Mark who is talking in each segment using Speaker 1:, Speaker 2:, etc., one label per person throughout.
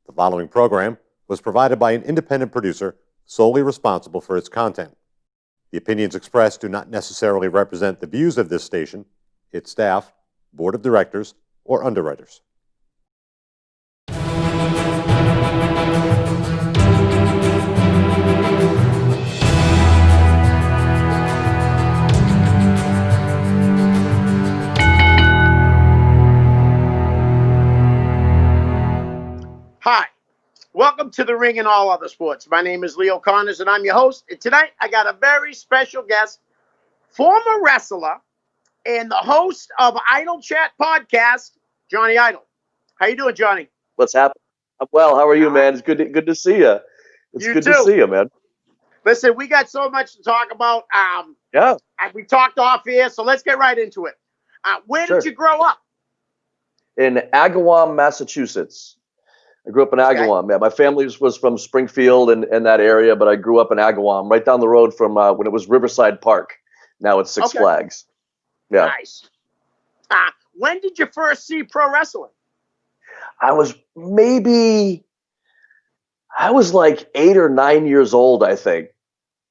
Speaker 1: The following program was provided by an independent producer solely responsible for its content. The opinions expressed do not necessarily represent the views of this station, its staff, board of directors, or underwriters.
Speaker 2: Hi, welcome to The Ring and All Other Sports. My name is Leo Connors, and I'm your host. And tonight, I got a very special guest, former wrestler and the host of Idol Chat podcast, Jonny Idol. How you doing, Jonny?
Speaker 3: What's happening? I'm well. How are you, man? It's good to see you. It's
Speaker 2: You
Speaker 3: good
Speaker 2: too.
Speaker 3: to see you, man.
Speaker 2: Listen, we got so much to talk about.
Speaker 3: Yeah.
Speaker 2: We talked off here, so let's get right into it. Where did you grow up?
Speaker 3: In Agawam, Massachusetts. I grew up in Agawam. Man. My family was from Springfield and that area, but I grew up in Agawam, right down the road from when it was Riverside Park. Now it's Six Flags. Yeah.
Speaker 2: Nice. When did you first see pro wrestling?
Speaker 3: I was like 8 or 9 years old, I think.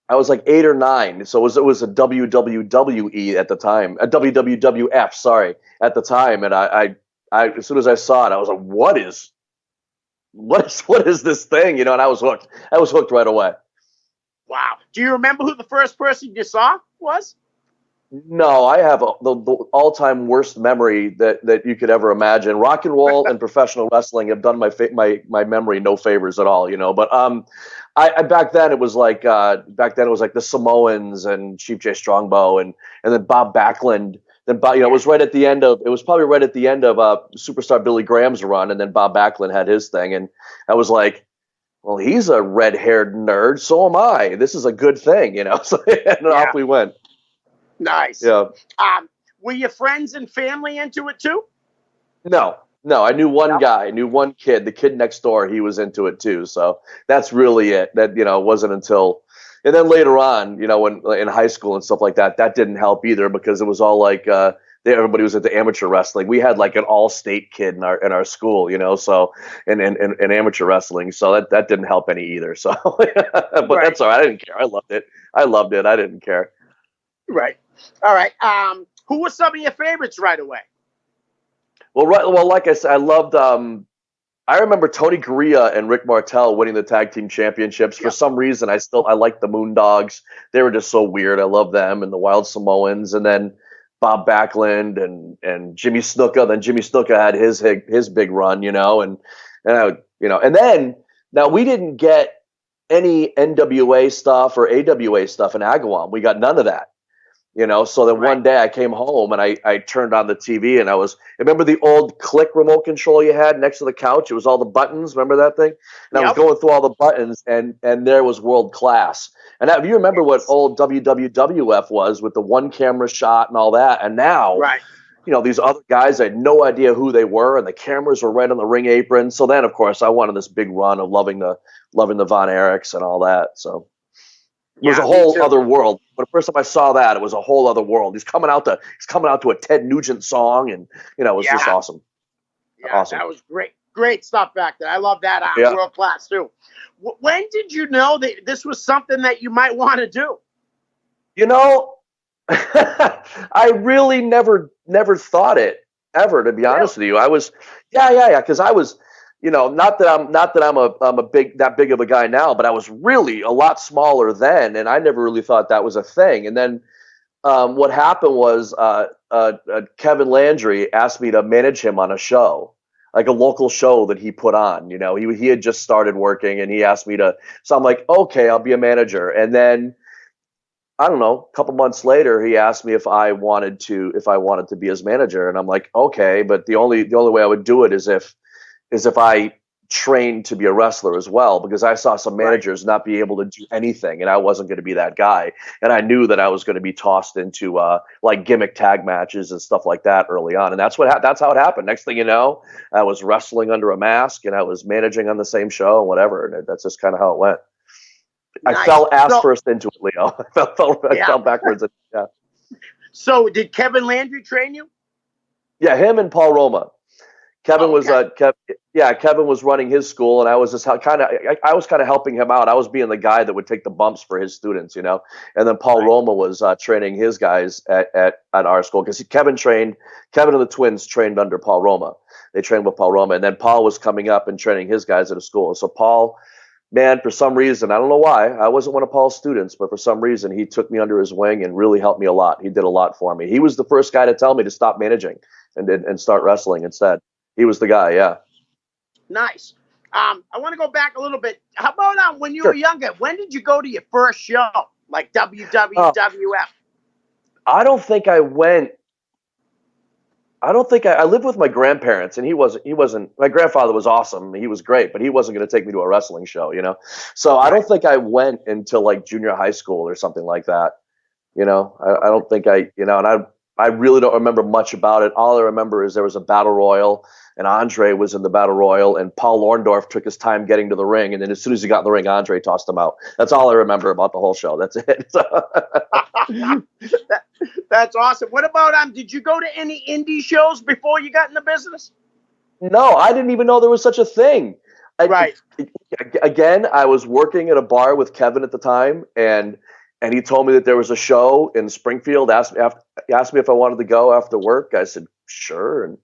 Speaker 3: I was like 8 or 9. So it was a WWE at the time, a WWF, sorry, at the time. And I as soon as I saw it, I was like, what is this thing? You know, and I was hooked. I was hooked right away.
Speaker 2: Wow. Do you remember who the first person you saw was?
Speaker 3: No, I have the all-time worst memory that you could ever imagine. Rock and roll and professional wrestling have done my memory no favors at all, you know. But I back then it was like the Samoans and Chief Jay Strongbow and then Bob Backlund. Then it was probably right at the end of Superstar Billy Graham's run, and then Bob Backlund had his thing, and I was like, well, he's a red-haired nerd, so am I. This is a good thing, you know. So off we went.
Speaker 2: Nice.
Speaker 3: Yeah.
Speaker 2: Were your friends and family into it too?
Speaker 3: No. I knew one guy. I knew one kid. The kid next door, he was into it too. So that's really it. That wasn't until, and then later on, when in high school and stuff like that, that didn't help either because it was all like everybody was into amateur wrestling. We had like an all-state kid in our school, so in amateur wrestling. So that didn't help any either. So, but that's all right. I didn't care. I loved it. I didn't care.
Speaker 2: Right. All right. Who were some of your favorites right away?
Speaker 3: Well, like I said, I loved. I remember Tony Gurria and Rick Martel winning the tag team championships. For some reason, I liked the Moondogs. They were just so weird. I love them and the Wild Samoans, and then Bob Backlund and Jimmy Snuka. Then Jimmy Snuka had his big run, and then now we didn't get any NWA stuff or AWA stuff in Agawam. We got none of that. So then one day I came home and I turned on the TV and I remember the old click remote control you had next to the couch? It was all the buttons. Remember that thing? And I was going through all the buttons and there was World Class. And if you remember what old WWF was with the one camera shot and all that. And now, these other guys, I had no idea who they were and the cameras were right on the ring apron. So then, of course, I wanted this big run of loving the Von Erichs and all that. So. It was a whole other world. But the first time I saw that, it was a whole other world. He's coming out to a Ted Nugent song, and it was just awesome.
Speaker 2: Yeah, awesome. That was great stuff back then. I love that World Class too. When did you know that this was something that you might want to do?
Speaker 3: I really never thought it ever. To be honest with you, I was because I was. Not that I'm that big of a guy now, but I was really a lot smaller then, and I never really thought that was a thing. And then what happened was Kevin Landry asked me to manage him on a show, like a local show that he put on. He had just started working, and he asked me to. So I'm like, okay, I'll be a manager. And then I don't know, a couple months later, he asked me if I wanted to be his manager, and I'm like, okay, but the only way I would do it is if I trained to be a wrestler as well, because I saw some managers not be able to do anything, and I wasn't going to be that guy. And I knew that I was going to be tossed into like gimmick tag matches and stuff like that early on. And that's how it happened. Next thing you know, I was wrestling under a mask and I was managing on the same show and whatever. And that's just kind of how it went. Nice. I fell first into it, Leo. I fell backwards. Yeah.
Speaker 2: So did Kevin Landry train you?
Speaker 3: Yeah, him and Paul Roma. Kevin was Yeah, Kevin was running his school, and I was just I was kind of helping him out. I was being the guy that would take the bumps for his students, you know. And then Paul
Speaker 2: Right.
Speaker 3: Roma was training his guys at our school because Kevin and the twins trained under Paul Roma. They trained with Paul Roma, and then Paul was coming up and training his guys at a school. So Paul, man, for some reason, I don't know why, I wasn't one of Paul's students, but for some reason, he took me under his wing and really helped me a lot. He did a lot for me. He was the first guy to tell me to stop managing and start wrestling instead. He was the guy, yeah.
Speaker 2: Nice. I want to go back a little bit. How about when you
Speaker 3: Sure.
Speaker 2: were younger? When did you go to your first show, like WWF?
Speaker 3: I don't think I went. I don't think I lived with my grandparents, and he wasn't. My grandfather was awesome. He was great, but he wasn't going to take me to a wrestling show, you know. So I don't think I went until like junior high school or something like that. You know, I don't think and I really don't remember much about it. All I remember is there was a battle royal, and Andre was in the battle royal, and Paul Orndorff took his time getting to the ring, and then as soon as he got in the ring, Andre tossed him out. That's all I remember about the whole show. That's it.
Speaker 2: That's awesome. What about did you go to any indie shows before you got in the business?
Speaker 3: No, I didn't even know there was such a thing.
Speaker 2: Right.
Speaker 3: Again, I was working at a bar with Kevin at the time, and he told me that there was a show in Springfield. Asked me if I wanted to go after work. I said sure,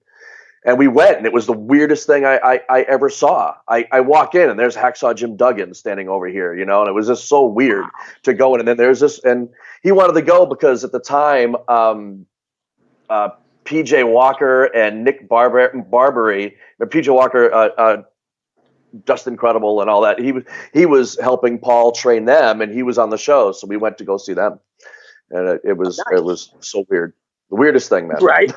Speaker 3: and we went, and it was the weirdest thing I ever saw. I walk in, and there's Hacksaw Jim Duggan standing over here, you know, and it was just so weird to go in. And then there's this, and he wanted to go because at the time, PJ Walker and Nick Barbary, PJ Walker, just incredible and all that. He was helping Paul train them, and he was on the show, so we went to go see them, and it was so weird, the weirdest thing, man.
Speaker 2: Right.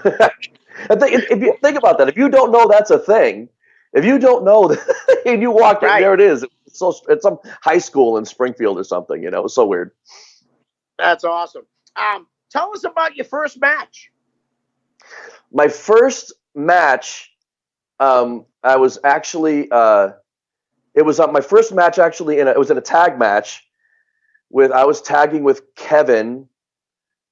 Speaker 3: If you think about that, if you don't know that's a thing, if you don't know that, and you walk in, there it is. It's some high school in Springfield or something, you know. It's so weird.
Speaker 2: That's awesome. Tell us about your first match.
Speaker 3: My first match, I was actually, it was my first match actually it was in a tag match I was tagging with Kevin,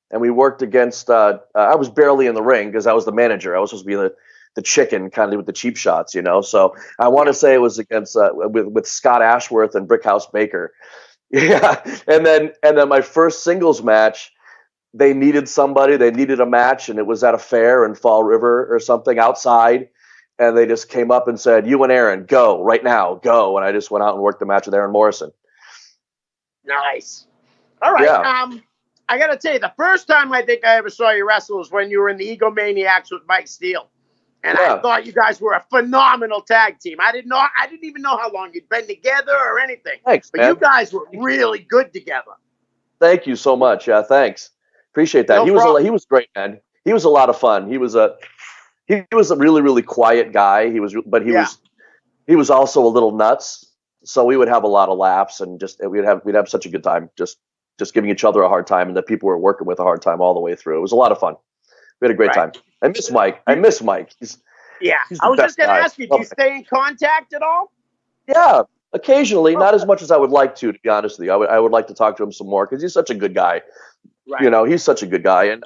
Speaker 3: and we worked against, I was barely in the ring because I was the manager. I was supposed to be the chicken, kind of with the cheap shots, you know. So I want to say it was against, with Scott Ashworth and Brickhouse Baker. Yeah. And then my first singles match, they needed a match, and it was at a fair in Fall River or something outside. And they just came up and said, "You and Aaron, go right now, go." And I just went out and worked the match with Aaron Morrison.
Speaker 2: Nice. All right.
Speaker 3: Yeah.
Speaker 2: I got to tell you, the first time I think I ever saw you wrestle was when you were in the Egomaniacs with Mike Steele. And I thought you guys were a phenomenal tag team. I didn't even know how long you'd been together or anything.
Speaker 3: Thanks,
Speaker 2: but
Speaker 3: man.
Speaker 2: You guys were really good together.
Speaker 3: Thank you so much. Yeah, thanks. Appreciate that. He was great, man. He was a lot of fun. He was a really, really quiet guy. He was also a little nuts. So we would have a lot of laughs, and we'd have such a good time, just giving each other a hard time, and the people we're working with a hard time all the way through. It was a lot of fun. We had a great time. I miss Mike. He's
Speaker 2: I was just going to ask you, do you stay in contact at all?
Speaker 3: Yeah, occasionally, not as much as I would like to be honest with you. I would like to talk to him some more because he's such a good guy.
Speaker 2: Right.
Speaker 3: You know, he's such a good guy, and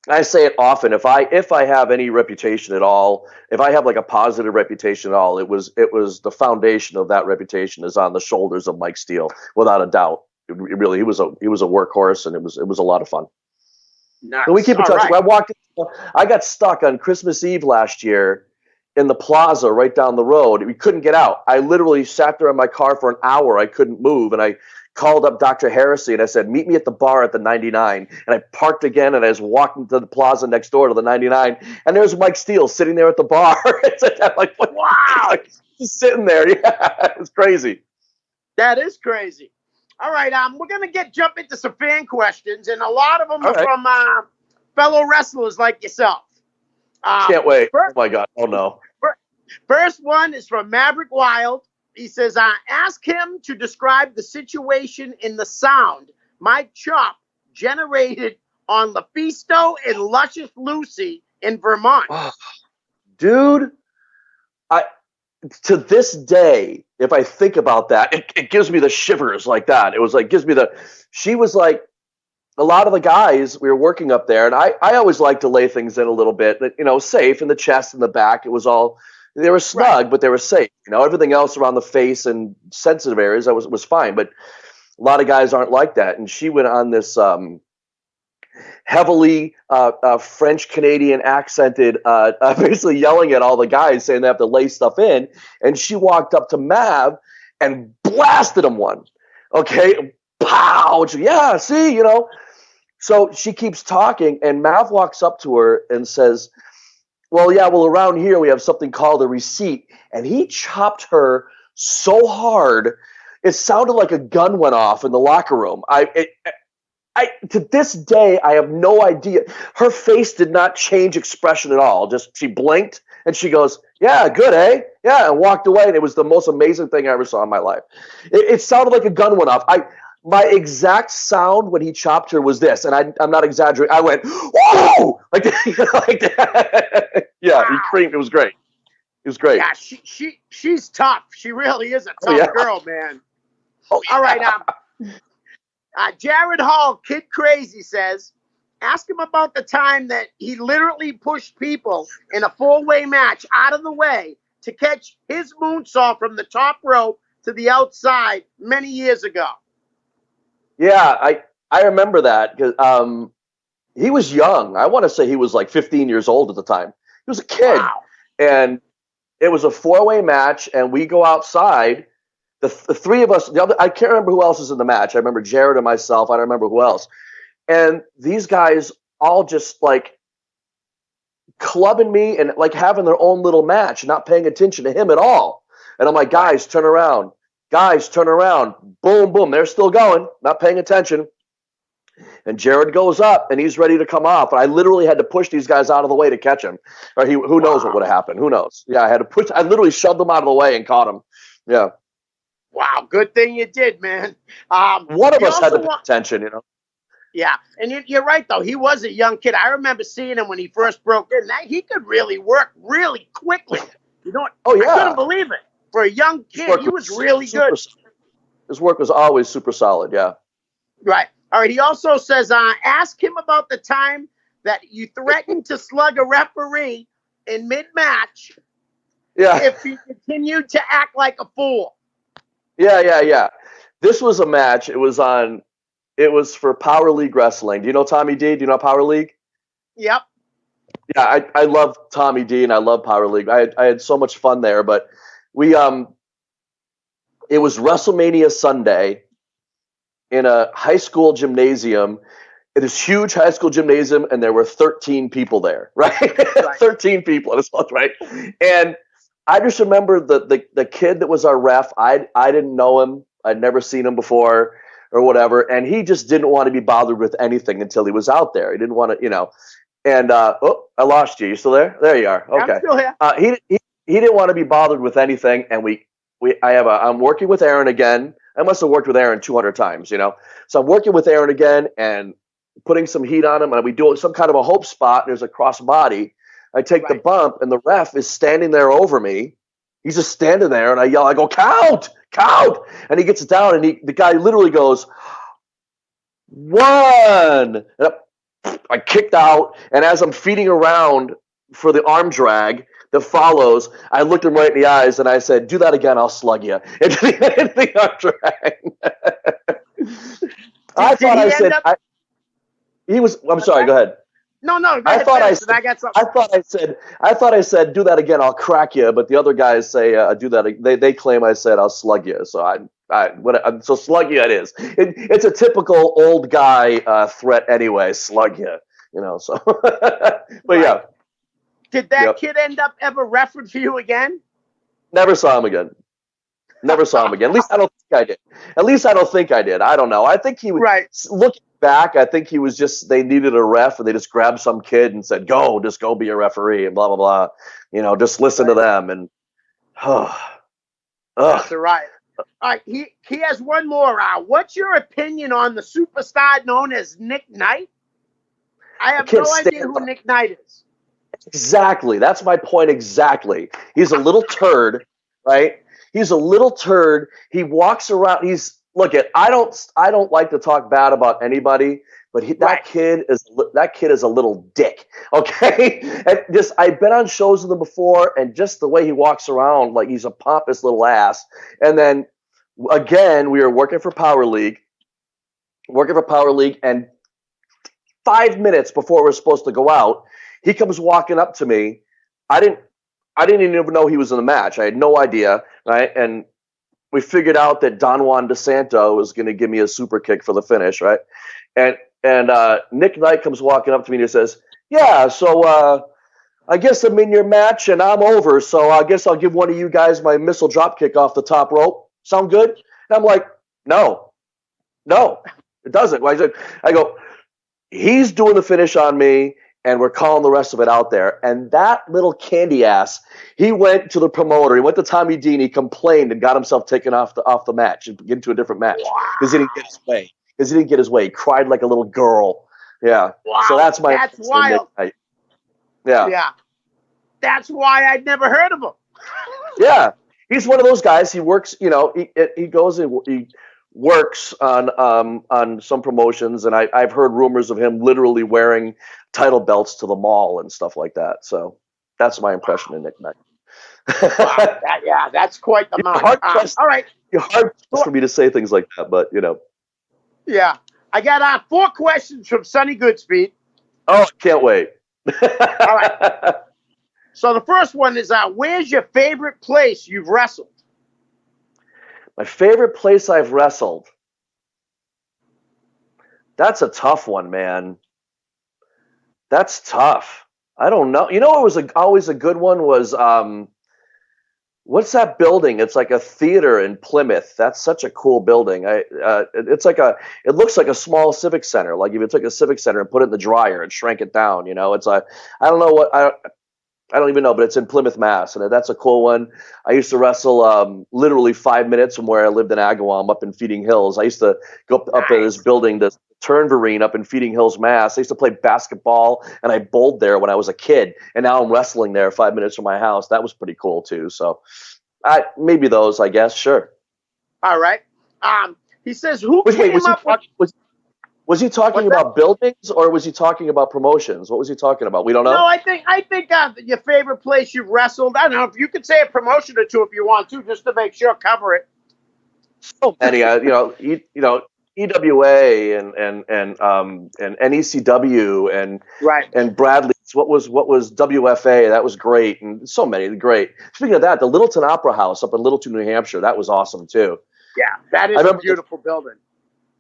Speaker 3: I say it often. If I have any reputation at all, if I have like a positive reputation at all, it was the foundation of that reputation is on the shoulders of Mike Steele, without a doubt. He was a workhorse, and it was a lot of fun.
Speaker 2: Nice.
Speaker 3: And we keep in touch.
Speaker 2: Right.
Speaker 3: I got stuck on Christmas Eve last year in the plaza right down the road. We couldn't get out. I literally sat there in my car for an hour. I couldn't move, and I called up Dr. Heresy, and I said, "Meet me at the bar at the 99." And I parked again, and I was walking to the plaza next door to the 99, and there's Mike Steele sitting there at the bar. I'm like, wow, just sitting there. Yeah, it's crazy.
Speaker 2: That is crazy. All right, we're gonna jump into some fan questions, and a lot of them are from fellow wrestlers like yourself.
Speaker 3: Can't wait. Oh my God. Oh no.
Speaker 2: First one is from Maverick Wild. He says, ask him to describe the situation in the sound Mike Chop generated on LaFisto and Luscious Lucy in Vermont.
Speaker 3: Dude, to this day, if I think about that, it gives me the shivers like that. It was like, she was like, a lot of the guys, we were working up there, and I always like to lay things in a little bit, you know, safe in the chest and the back. It was all They were snug, but they were safe. Everything else around the face and sensitive areas was fine. But a lot of guys aren't like that. And she went on this heavily French Canadian accented, basically yelling at all the guys, saying they have to lay stuff in. And she walked up to Mav and blasted him one. Okay, pow! Yeah, see, So she keeps talking, and Mav walks up to her and says, well, around here we have something called a receipt. And he chopped her so hard, it sounded like a gun went off in the locker room. To this day, I have no idea. Her face did not change expression at all. Just she blinked and she goes, yeah, good, eh? Yeah, and walked away. And it was the most amazing thing I ever saw in my life. It sounded like a gun went off. My exact sound when he chopped her was this, and I'm not exaggerating. I went, whoa! Like that. Yeah, wow. He screamed. It was great. It was great.
Speaker 2: Yeah, she's tough. She really is a tough girl, man.
Speaker 3: Oh, yeah.
Speaker 2: All right. Jared Hall, Kid Crazy, says, ask him about the time that he literally pushed people in a 4-way match out of the way to catch his moonsault from the top rope to the outside many years ago.
Speaker 3: Yeah, I remember that because he was young. I want to say he was like 15 years old at the time. He was a kid.
Speaker 2: Wow.
Speaker 3: And it was a 4-way match, and we go outside. The three of us, I can't remember who else is in the match. I remember Jared and myself. I don't remember who else. And these guys all just like clubbing me and like having their own little match, not paying attention to him at all. And I'm like, guys, turn around. Guys, turn around. Boom, boom. They're still going, not paying attention. And Jared goes up, and he's ready to come off. And I literally had to push these guys out of the way to catch him. Or who knows what would have happened? Who knows? Yeah, I literally shoved them out of the way and caught him. Yeah.
Speaker 2: Wow, good thing you did, man.
Speaker 3: One of us had to pay attention,
Speaker 2: Yeah, and you're right, though. He was a young kid. I remember seeing him when he first broke in. He could really work really quickly.
Speaker 3: Oh, yeah.
Speaker 2: I couldn't believe it. For a young kid, he was really good.
Speaker 3: His work was always super solid, yeah.
Speaker 2: Right. All right, he also says, ask him about the time that you threatened to slug a referee in mid-match if he continued to act like a fool.
Speaker 3: Yeah. This was a match. It was for Power League Wrestling. Do you know Tommy D? Do you know Power League?
Speaker 2: Yep.
Speaker 3: Yeah, I love Tommy D and I love Power League. I had so much fun there, but it was WrestleMania Sunday in a high school gymnasium. It is huge high school gymnasium, and there were 13 people there, right? 13 people, right? And I just remember the kid that was our ref. I didn't know him. I'd never seen him before or whatever. And he just didn't want to be bothered with anything until he was out there. He didn't want to, And, I lost you. You still there? There you are. Okay.
Speaker 2: I'm still here.
Speaker 3: He didn't want to be bothered with anything. And I'm working with Aaron again. I must have worked with Aaron 200 times, So I'm working with Aaron again and putting some heat on him. And we do some kind of a hope spot. There's a cross body. I take the bump, and the ref is standing there over me. He's just standing there, and I yell, I go, count! And he gets down, and the guy literally goes, 1! And I kicked out, and as I'm feeding around for the arm drag that follows, I looked him right in the eyes, and I said, do that again, I'll slug you. Into the arm drag. I'm sorry, go ahead.
Speaker 2: No.
Speaker 3: I thought I said, do that again, I'll crack you. But the other guys say, do that. They claim I said, I'll slug you. So so slug you it is. It's a typical old guy threat anyway. Slug you, So, but yeah.
Speaker 2: Did that kid end up ever refereeing for you again?
Speaker 3: Never saw him again. At least I don't think I did. I don't know. I think he was looking back. I think he was they needed a ref, and they just grabbed some kid and said, just go be a referee and blah, blah, blah. Just listen to them. And,
Speaker 2: That's right. All right. He has one more. What's your opinion on the superstar known as Nick Knight? I have no idea who Nick Knight is.
Speaker 3: Exactly. That's my point exactly. He's a little turd, right? He's a little turd. He walks around. I don't like to talk bad about anybody, but
Speaker 2: Right.
Speaker 3: that kid is a little dick. Okay, and just I've been on shows with him before, and just the way he walks around, like he's a pompous little ass. And then again, we were working for Power League, and 5 minutes before we're supposed to go out, he comes walking up to me. I didn't even know he was in the match. I had no idea, right? And we figured out that Don Juan DeSanto was going to give me a super kick for the finish, right? And Nick Knight comes walking up to me and he says, "Yeah, so I guess I'm in your match and I'm over. So I guess I'll give one of you guys my missile drop kick off the top rope. Sound good?" And I'm like, "No, it doesn't." I go, "He's doing the finish on me, and we're calling the rest of it out there." And that little candy ass, he went to the promoter. He went to Tommy Dean. He complained and got himself taken off the match and get into a different match because he didn't get his way. He cried like a little girl. Yeah.
Speaker 2: Wow.
Speaker 3: So that's
Speaker 2: wild.
Speaker 3: Yeah.
Speaker 2: Yeah. That's why I'd never heard of him.
Speaker 3: Yeah. He's one of those guys. He works, he goes and he works on some promotions, and I've heard rumors of him literally wearing title belts to the mall and stuff like that. So that's my impression of Nick Knight.
Speaker 2: Wow. That's quite the mount. All right.
Speaker 3: You're hard for me to say things like that, but
Speaker 2: Yeah. I got 4 questions from Sonny Goodspeed.
Speaker 3: Oh, can't wait.
Speaker 2: All right. So the first one is, where's your favorite place you've wrestled?
Speaker 3: My favorite place I've wrestled. That's a tough one, man. That's tough. I don't know. You know, it was always a good one was what's that building? It's like a theater in Plymouth. That's such a cool building. It looks like a small civic center. Like if you took a civic center and put it in the dryer and shrank it down, it's I don't know what I don't even know, but it's in Plymouth, Mass, and that's a cool one. I used to wrestle literally 5 minutes from where I lived in Agawam up in Feeding Hills. I used to go up to this building, the Turnverine up in Feeding Hills, Mass. I used to play basketball, and I bowled there when I was a kid, and now I'm wrestling there 5 minutes from my house. That was pretty cool, too. So maybe those, I guess. Sure.
Speaker 2: All right. He says,
Speaker 3: Was he talking about buildings, or was he talking about promotions? What was he talking about? We don't know.
Speaker 2: No, I think your favorite place you've wrestled. I don't know if you could say a promotion or two if you want to, just to make sure, cover it.
Speaker 3: So many, EWA and NECW and Bradley's. What was WFA? That was great, and so many great. Speaking of that, the Littleton Opera House up in Littleton, New Hampshire, that was awesome too.
Speaker 2: Yeah, that is a beautiful building.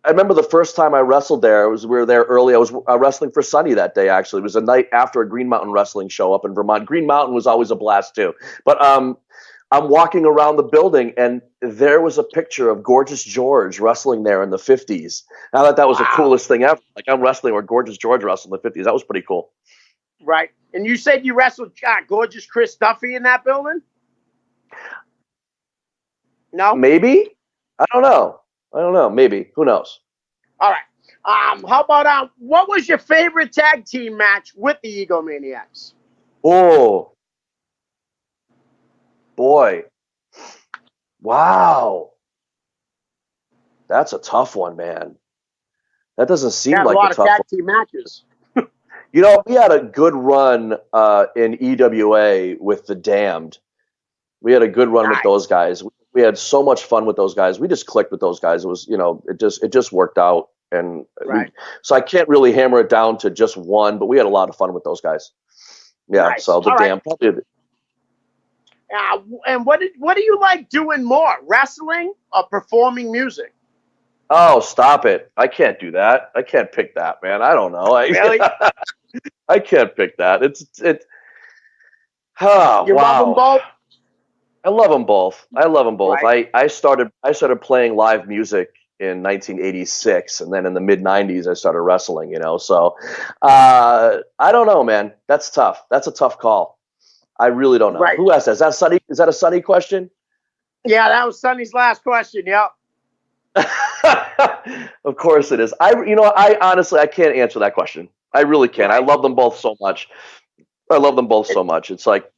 Speaker 3: I remember the first time I wrestled there. We were there early. I was wrestling for Sonny that day. Actually, it was a night after a Green Mountain wrestling show up in Vermont. Green Mountain was always a blast too. But I'm walking around the building, and there was a picture of Gorgeous George wrestling there in the 50s. I thought that was the coolest thing ever. Like I'm wrestling where Gorgeous George wrestled in the 50s. That was pretty cool.
Speaker 2: Right. And you said you wrestled Gorgeous Chris Duffy in that building? No?
Speaker 3: Maybe? I don't know. Maybe. Who knows?
Speaker 2: All right. How about what was your favorite tag team match with the Egomaniacs?
Speaker 3: Oh, boy. Wow. That's a tough one, man. That doesn't seem like a tough one.
Speaker 2: A lot of tag team matches.
Speaker 3: We had a good run in EWA with the Damned. We had a good run with those guys. We had so much fun with those guys. We just clicked with those guys. It was, it just worked out. And so I can't really hammer it down to just one, but we had a lot of fun with those guys. Yeah. Nice. So the Damned probably.
Speaker 2: And what do you like doing more, wrestling or performing music?
Speaker 3: Oh, stop it! I can't do that. I can't pick that, man. I don't know.
Speaker 2: Really?
Speaker 3: I can't pick that. Oh,
Speaker 2: you love them both?
Speaker 3: I love them both. Right. I started playing live music in 1986, and then in the mid 90s I started wrestling. So I don't know, man. That's tough. That's a tough call. I really don't know. Right. Who asked that? Is that Sonny? Is that a Sonny question?
Speaker 2: Yeah, that was Sonny's last question. Yep.
Speaker 3: Of course it is. I honestly I can't answer that question. I really can't. I love them both so much. It's like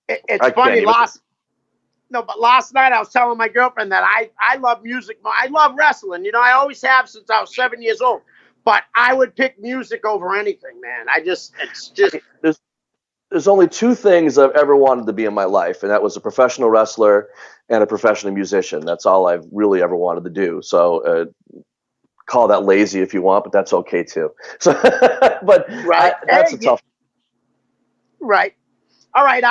Speaker 2: it's funny. Last night I was telling my girlfriend that I love music. I love wrestling. I always have since I was 7 years old. but I would pick music over anything, man. It's just
Speaker 3: There's only two things I've ever wanted to be in my life, and that was a professional wrestler and a professional musician. That's all I've really ever wanted to do. So call that lazy if you want, but that's okay too. So, but
Speaker 2: right.
Speaker 3: That's a tough.
Speaker 2: Right. All right.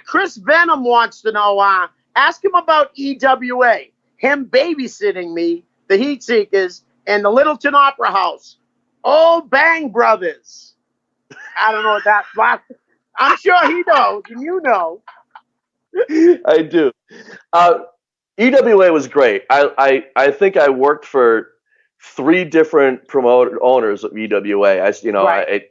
Speaker 2: Chris Venom wants to know. Ask him about EWA. Him babysitting me, the Heat Seekers, and the Littleton Opera House. Old Bang Brothers. I don't know what that. I'm sure he knows, and you know.
Speaker 3: I do. EWA was great. I think I worked for 3 different promoter owners of EWA.
Speaker 2: Right.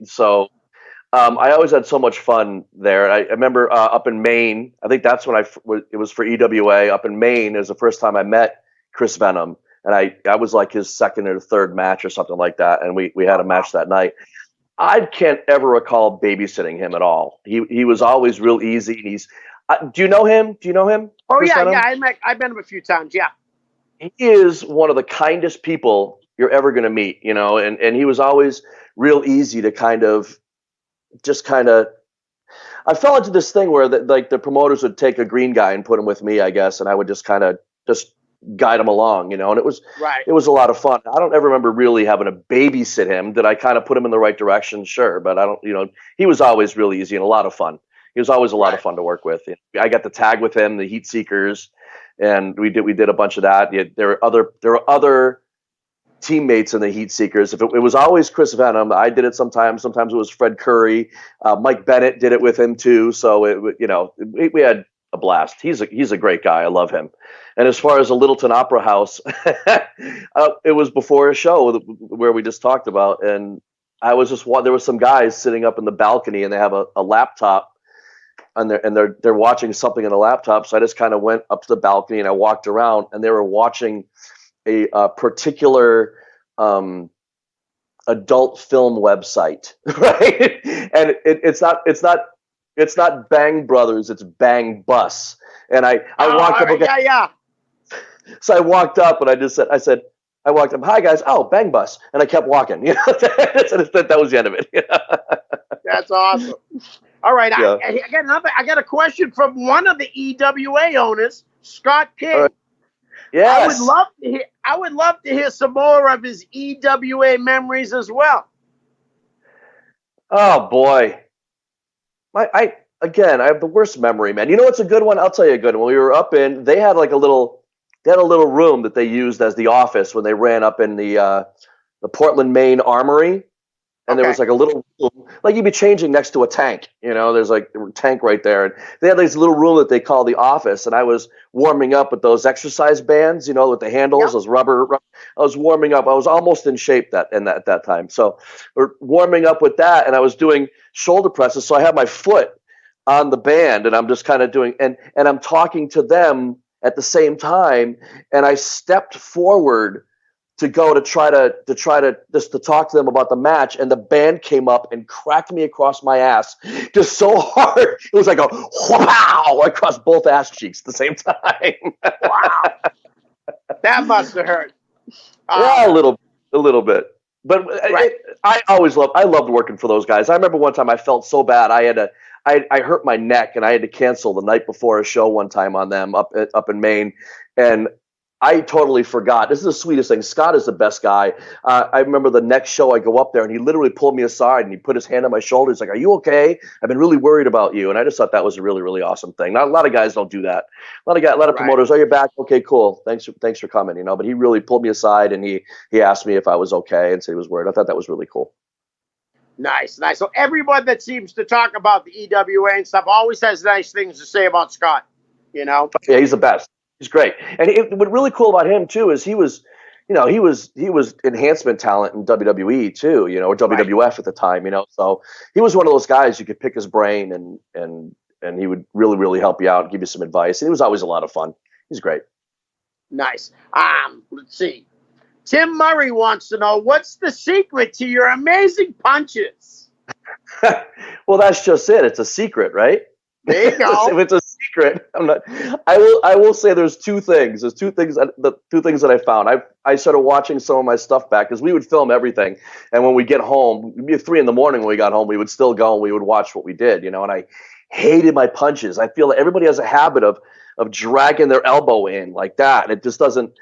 Speaker 3: I always had so much fun there. I remember up in Maine. I think that's when it was for EWA up in Maine. It was the first time I met Chris Venom, and I was like his second or third match or something like that. And we had a match that night. I can't ever recall babysitting him at all. He was always real easy. And he's. Do you know him?
Speaker 2: Oh,
Speaker 3: Chris
Speaker 2: yeah,
Speaker 3: Venom?
Speaker 2: yeah. I've met him a few times, yeah.
Speaker 3: He is one of the kindest people you're ever going to meet, and he was always real easy to kind of I fell into this thing where the promoters would take a green guy and put him with me, I guess, and I would just kind of just guide him along, and it was
Speaker 2: Right.
Speaker 3: It was a lot of fun. I don't ever remember really having to babysit him. Did I kind of put him in the right direction? Sure, but I don't, he was always really easy and a lot of fun. He was always a lot of fun to work with. I got to tag with him, the Heat Seekers, and we did a bunch of that. There were other teammates in the Heat Seekers. If it was always Chris Venom, I did it sometimes. Sometimes it was Fred Curry. Mike Bennett did it with him too. So we had a blast. He's a great guy. I love him. And as far as the Littleton Opera House, it was before a show where we just talked about, and I was there were some guys sitting up in the balcony, and they have a laptop. And they're watching something on the laptop. So I just kind of went up to the balcony and I walked around, and they were watching a particular adult film website, right? And it's not Bang Brothers, it's Bang Bus. And I walked up.
Speaker 2: Yeah, yeah.
Speaker 3: So I walked up and I said, hi guys. Oh, Bang Bus. And I kept walking. That was the end of it.
Speaker 2: That's awesome. All right,
Speaker 3: Yeah.
Speaker 2: I got a question from one of the EWA owners, Scott King.
Speaker 3: Right. Yes.
Speaker 2: I would love to hear some more of his EWA memories as well.
Speaker 3: Oh boy. I have the worst memory, man. You know what's a good one? I'll tell you a good one. We were up they had a little room that they used as the office when they ran up in the Portland, Maine Armory. And there was like a little room, like you'd be changing next to a tank, there's like a tank right there. And they had this little room that they call the office. And I was warming up with those exercise bands, with the handles, those rubber. I was warming up. I was almost in shape at that time. So we're warming up with that. And I was doing shoulder presses. So I had my foot on the band and I'm just kind of doing, and I'm talking to them at the same time. And I stepped forward to go to try to just to talk to them about the match, and the band came up and cracked me across my ass just so hard. It was like a wow across both ass cheeks at the same time.
Speaker 2: Wow, that must have hurt.
Speaker 3: Yeah, a little bit. But I loved working for those guys. I remember one time I felt so bad. I hurt my neck and I had to cancel the night before a show one time on them up in Maine, and I totally forgot. This is the sweetest thing. Scott is the best guy. I remember the next show I go up there and he literally pulled me aside and he put his hand on my shoulder. He's like, "Are you okay? I've been really worried about you." And I just thought that was a really, really awesome thing. Not a lot of guys don't do that. A lot of promoters, "Oh, you're back? Okay, cool. Thanks for coming." But he really pulled me aside and he asked me if I was okay and said he was worried. I thought that was really cool.
Speaker 2: Nice. So everyone that seems to talk about the EWA and stuff always has nice things to say about Scott.
Speaker 3: Yeah, he's the best. He's great. And what's really cool about him too is he was enhancement talent in WWE too, or WWF at the time, So he was one of those guys you could pick his brain and he would really, really help you out and give you some advice. And it was always a lot of fun. He's great.
Speaker 2: Nice. Let's see. Tim Murray wants to know, what's the secret to your amazing punches?
Speaker 3: Well, that's just it. It's a secret, right?
Speaker 2: There you go.
Speaker 3: If it's a secret. I'm not. I will say there's two things. There's two things. The two things that I found. I started watching some of my stuff back because we would film everything, and when we get home, it'd be 3 a.m. when we got home, we would still go and we would watch what we did. And I hated my punches. I feel like everybody has a habit of dragging their elbow in like that, and it just doesn't.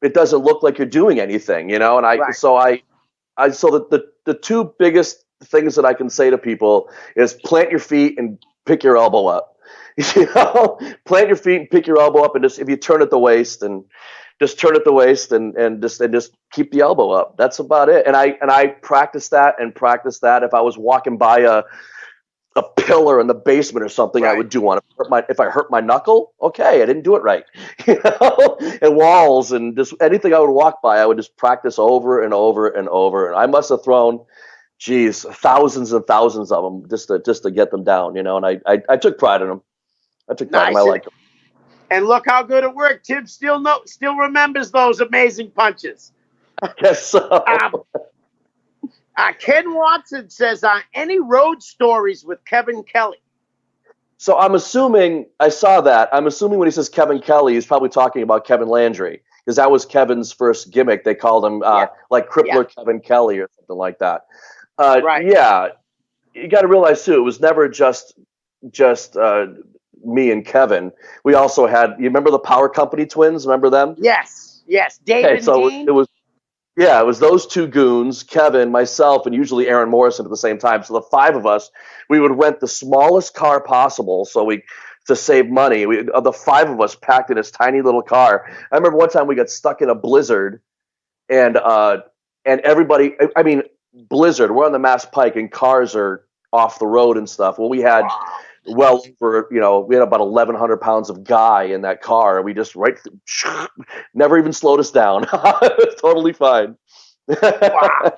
Speaker 3: It doesn't look like you're doing anything. And
Speaker 2: Right.
Speaker 3: so the two biggest things that I can say to people is plant your feet and pick your elbow up. Plant your feet and pick your elbow up, and just if you turn at the waist and just turn at the waist and just keep the elbow up. That's about it. And I practice that. If I was walking by a pillar in the basement or something,
Speaker 2: Right.
Speaker 3: I would do one. If I hurt my knuckle, okay, I didn't do it right. And walls and just anything I would walk by, I would just practice over and over and over. And I must have thrown, thousands and thousands of them just to get them down, And I took pride in them. I took pride in them. I liked them.
Speaker 2: And look how good it worked. Tim still remembers those amazing punches.
Speaker 3: Yes. So.
Speaker 2: Ken Watson says, any road stories with Kevin Kelly?
Speaker 3: So I'm assuming, I saw that. I'm assuming when he says Kevin Kelly, he's probably talking about Kevin Landry, because that was Kevin's first gimmick. They called him like Crippler Kevin Kelly or something like that.
Speaker 2: Right.
Speaker 3: Yeah. You got to realize, too, it was never just me and Kevin. We also had, you remember the Power Company twins? Remember them?
Speaker 2: Yes. David and Dean?
Speaker 3: It was those two goons, Kevin, myself, and usually Aaron Morrison at the same time. So the five of us, we would rent the smallest car possible to save money. The five of us packed in this tiny little car. I remember one time we got stuck in a blizzard, and everybody, blizzard, we're on the Mass Pike and cars are off the road and stuff. Well, we had well over, we had about 1,100 pounds of guy in that car. We just never even slowed us down. It was totally fine.
Speaker 2: Wow.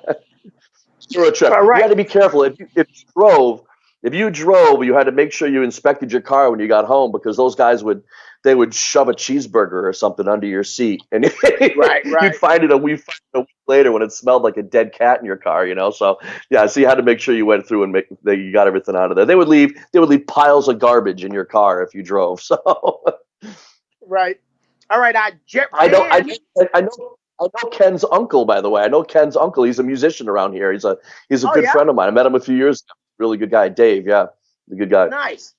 Speaker 3: For a trip.
Speaker 2: Right.
Speaker 3: You had to be careful. If you drove, you had to make sure you inspected your car when you got home, because those guys would shove a cheeseburger or something under your seat, and you'd find it a week later when it smelled like a dead cat in your car. So yeah, so you had to make sure you went through and you got everything out of there. They would leave piles of garbage in your car if you drove. So
Speaker 2: right. All right.
Speaker 3: I know Ken's uncle, by the way. I know Ken's uncle. He's a musician around here. He's a good friend of mine. I met him a few years ago. Really good guy, Dave. Yeah, a good guy.
Speaker 2: Nice.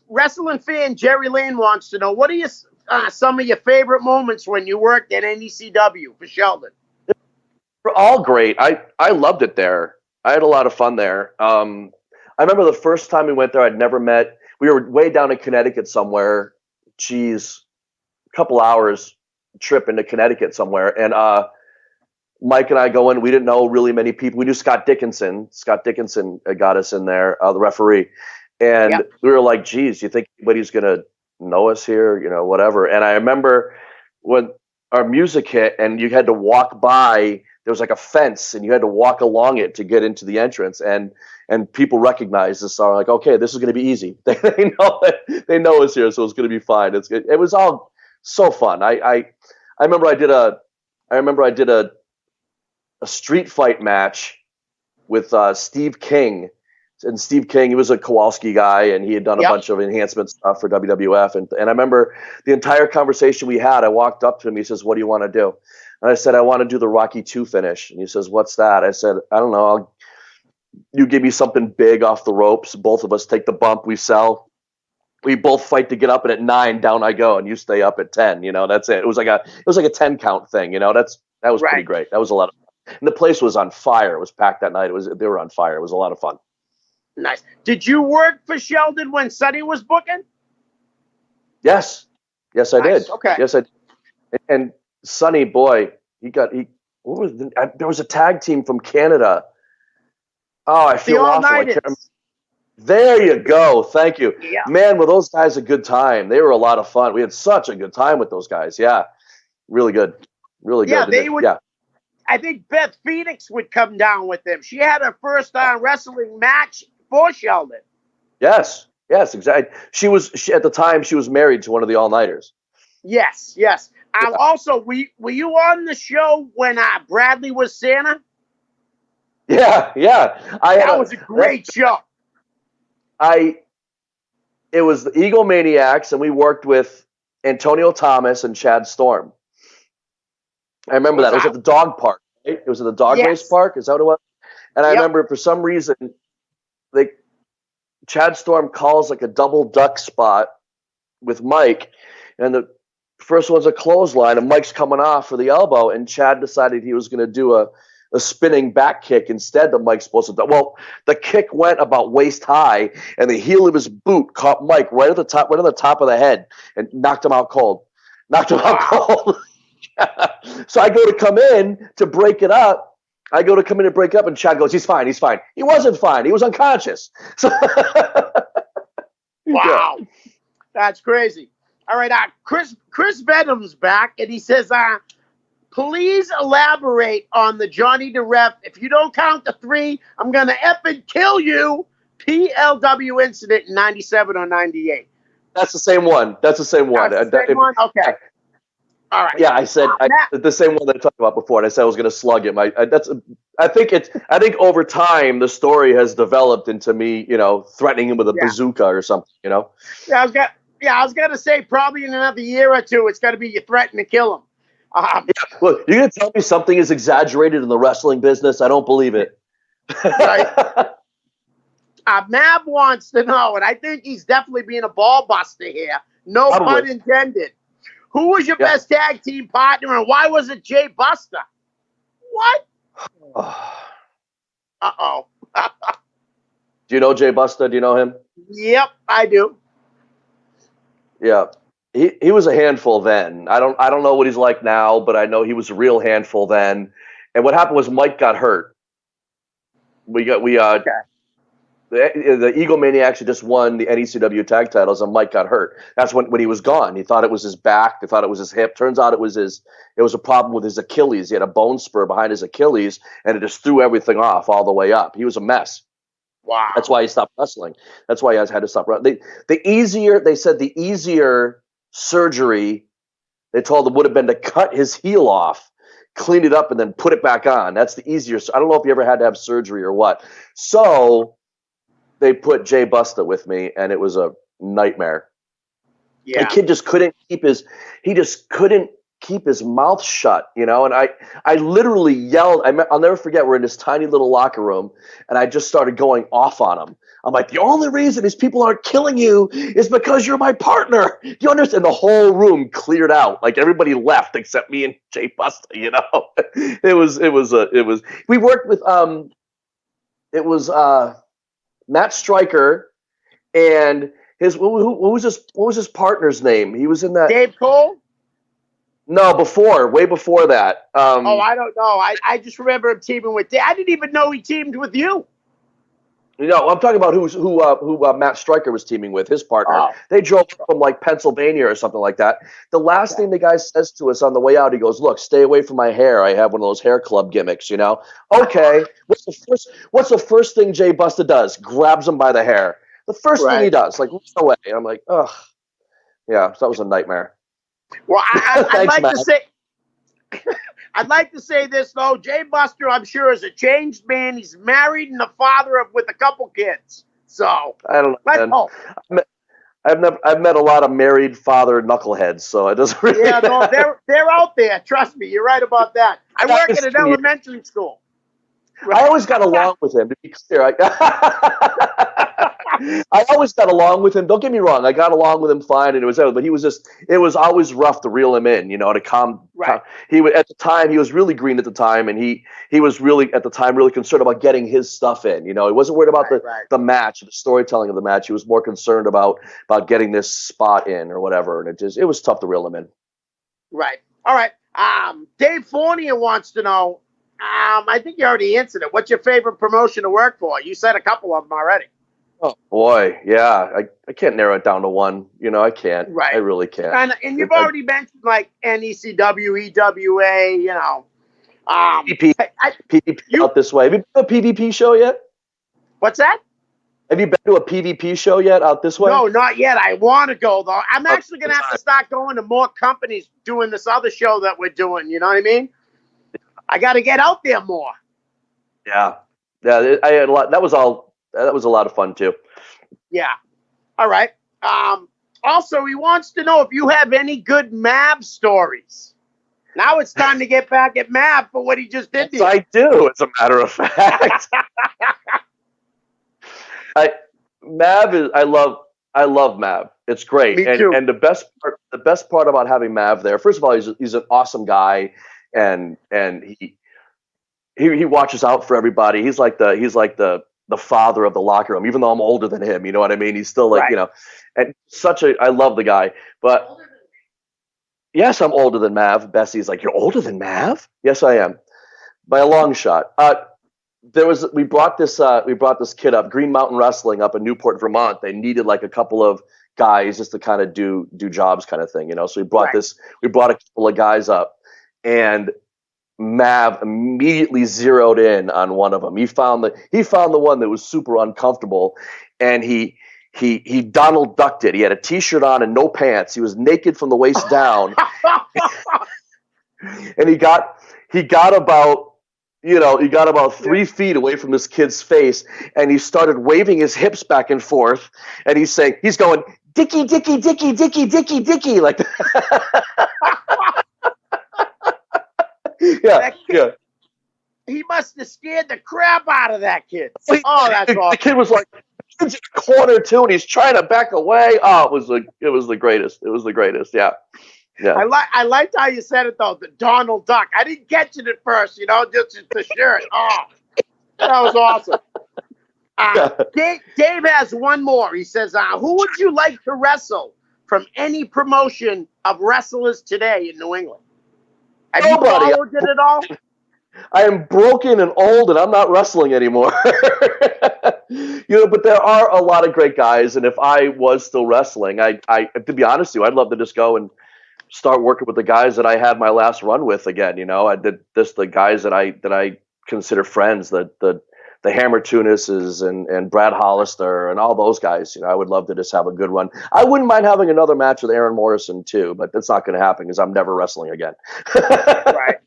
Speaker 2: Wrestling fan Jerry Lane wants to know, what are some of your favorite moments when you worked at NECW for Sheldon?
Speaker 3: They're all great. I loved it there. I had a lot of fun there. I remember the first time we went there, I'd never met. We were way down in Connecticut somewhere. A couple hours trip into Connecticut somewhere. And Mike and I go in. We didn't know really many people. We knew Scott Dickinson. Scott Dickinson got us in there, the referee. And we were like, geez, you think anybody's going to know us here? Whatever. And I remember when our music hit and you had to walk by, there was like a fence and you had to walk along it to get into the entrance. And people recognized us. So are like, okay, this is going to be easy. They know us here, so it's going to be fine. It was all so fun. I remember I did a street fight match with Steve King. And Steve King, he was a Kowalski guy, and he had done a bunch of enhancement stuff for WWF. And I remember the entire conversation we had, I walked up to him. He says, what do you want to do? And I said, I want to do the Rocky II finish. And he says, what's that? I said, I don't know. You give me something big off the ropes. Both of us take the bump. We sell. We both fight to get up, and at 9, down I go, and you stay up at 10. That's it. It was like a 10 count thing. That was pretty great. That was a lot of fun. And the place was on fire. It was packed that night. They were on fire. It was a lot of fun.
Speaker 2: Nice. Did you work for Sheldon when Sonny was booking?
Speaker 3: Yes, I did.
Speaker 2: Okay.
Speaker 3: Yes, I did. And Sonny, boy, there was a tag team from Canada. Oh, I feel awful. There you go. Thank you.
Speaker 2: Yeah.
Speaker 3: Man, were those guys a good time. They were a lot of fun. We had such a good time with those guys. Yeah. Really good. Really good.
Speaker 2: Yeah, I think Beth Phoenix would come down with them. She had her first wrestling match for Sheldon.
Speaker 3: Yes, exactly. At the time she was married to one of the all-nighters.
Speaker 2: Yes. Also, were you on the show when Bradley was Santa?
Speaker 3: Yeah.
Speaker 2: That was a great show.
Speaker 3: It was the Egomaniacs, and we worked with Antonio Thomas and Chad Storm. I remember that. It was at the dog park, right? It was at the dog race park. Is that what it was? And I remember for some reason, Chad Storm calls like a double duck spot with Mike, and the first one's a clothesline, and Mike's coming off for the elbow, and Chad decided he was going to do a spinning back kick instead that Mike's supposed to do. Well, the kick went about waist high, and the heel of his boot caught Mike right on the top of the head, and knocked him out cold. So I go to come in to break it up. And Chad goes, "He's fine. He's fine." He wasn't fine. He was unconscious. So
Speaker 2: wow, that's crazy. All right, Chris Venom's back, and he says, please elaborate on the Jonny the Ref. If you don't count to 3, I'm going to effing kill you. PLW incident in 97 or 98.
Speaker 3: That's the same one. That's the same one.
Speaker 2: One? Okay. All right.
Speaker 3: Yeah, I said the same one that I talked about before, and I said I was going to slug him. I think over time the story has developed into me, threatening him with a bazooka or something,
Speaker 2: Yeah, I was gonna say probably in another year or two, it's got to be you threaten to kill him.
Speaker 3: Look, you're gonna tell me something is exaggerated in the wrestling business? I don't believe it.
Speaker 2: Right. Mav wants to know, and I think he's definitely being a ball buster here. No pun intended. Who was your best tag team partner, and why was it Jay Buster? What? Uh-oh.
Speaker 3: Do you know Jay Buster? Do you know him?
Speaker 2: Yep, I do.
Speaker 3: Yeah. He was a handful then. I don't know what he's like now, but I know he was a real handful then. And what happened was Mike got hurt. The Egomaniacs had just won the NECW tag titles, and Mike got hurt. That's when he was gone. He thought it was his back. They thought it was his hip. Turns out it was a problem with his Achilles. He had a bone spur behind his Achilles, and it just threw everything off all the way up. He was a mess.
Speaker 2: Wow.
Speaker 3: That's why he stopped wrestling. That's why he had to stop wrestling. They said the easier surgery, they told him, would have been to cut his heel off, clean it up, and then put it back on. That's the easier. I don't know if you ever had to have surgery or what. So they put Jay Busta with me, and it was a nightmare.
Speaker 2: Yeah.
Speaker 3: The kid just couldn't keep his mouth shut, and I literally yelled. I'll never forget, we're in this tiny little locker room, and I just started going off on him. I'm like, the only reason these people aren't killing you is because you're my partner. Do you understand? The whole room cleared out. Like, everybody left except me and Jay Busta, we worked with, it was Matt Stryker and what was his partner's name? He was in that.
Speaker 2: Dave Cole?
Speaker 3: No, way before that.
Speaker 2: I don't know. I just remember him teaming with Dave. I didn't even know he teamed with you.
Speaker 3: No, I'm talking about who Matt Stryker was teaming with, his partner.
Speaker 2: Oh.
Speaker 3: They drove from like Pennsylvania or something like that. The last thing the guy says to us on the way out, he goes, "Look, stay away from my hair. I have one of those hair club gimmicks, Okay. What's the first thing Jay Busta does? Grabs him by the hair. The first thing he does, like, run away. And I'm like, ugh. Yeah, so that was a nightmare.
Speaker 2: Well, I'd like to say this though. Jay Buster, I'm sure, is a changed man. He's married and a father with a couple kids. So
Speaker 3: I don't know. I've met a lot of married father knuckleheads, so it doesn't really.
Speaker 2: Yeah, no, they're out there. Trust me, you're right about that. I work at an elementary school.
Speaker 3: Right. I always got along with him. To be clear, I always got along with him. Don't get me wrong. I got along with him fine, and but it was always rough to reel him in, to calm.
Speaker 2: Right.
Speaker 3: He was really green at the time, and he was really at the time really concerned about getting his stuff in. He wasn't worried about the match, the storytelling of the match. He was more concerned about getting this spot in or whatever, and it was tough to reel him in.
Speaker 2: Right. All right. Dave Fournier wants to know. I think you already answered it. What's your favorite promotion to work for? You said a couple of them already.
Speaker 3: Oh boy, yeah. I can't narrow it down to one. I can't.
Speaker 2: Right.
Speaker 3: I really can't.
Speaker 2: And you've already mentioned like NECW, EWA.
Speaker 3: PvP out this way. Have you been to a PvP show yet?
Speaker 2: What's that?
Speaker 3: Have you been to a PvP show yet out this way?
Speaker 2: No, not yet. I want to go though. I'm actually going to have to start going to more companies doing this other show that we're doing. You know what I mean? I got to get out there more.
Speaker 3: Yeah. I had a lot. That was a lot of fun too.
Speaker 2: Yeah. All right. Also, he wants to know if you have any good Mav stories. Now it's time to get back at Mav for what he just did to you.
Speaker 3: I do, as a matter of fact. I love Mav. It's great.
Speaker 2: Me too.
Speaker 3: And the best part about having Mav there, first of all, he's an awesome guy, and he watches out for everybody. He's like the father of the locker room, even though I'm older than him. You know what I mean? He's still like,
Speaker 2: Right.
Speaker 3: And I love the guy. But yes, I'm older than Mav. Bessie's like, you're older than Mav? Yes, I am, by a long shot. We brought this kid up, Green Mountain Wrestling up in Newport, Vermont. They needed like a couple of guys just to kind of do jobs kind of thing, So we brought a couple of guys up, and Mav immediately zeroed in on one of them. He found the one that was super uncomfortable, and he Donald ducked it. He had a t-shirt on and no pants. He was naked from the waist down. And he got about 3 feet away from this kid's face, and he started waving his hips back and forth, and he's going, Dicky, Dicky, Dicky, Dicky, Dicky, Dicky, like that. Yeah.
Speaker 2: He must have scared the crap out of that kid. Oh, that's awesome.
Speaker 3: The kid was like, kid's in the corner too, and he's trying to back away. Oh, it was the greatest. It was the greatest. Yeah. Yeah.
Speaker 2: I liked how you said it though, the Donald Duck. I didn't catch it at first, just the shirt. Oh, that was awesome. Dave has one more. He says, who would you like to wrestle from any promotion of wrestlers today in New England? Have you followed it at all?
Speaker 3: I am broken and old, and I'm not wrestling anymore. But there are a lot of great guys, and if I was still wrestling, I to be honest with you, I'd love to just go and start working with the guys that I had my last run with again. I did this, the guys that I consider friends, the Hammer Tunis's and Brad Hollister and all those guys. I would love to just have a good run. I wouldn't mind having another match with Aaron Morrison too, but that's not going to happen because I'm never wrestling again.
Speaker 2: Right.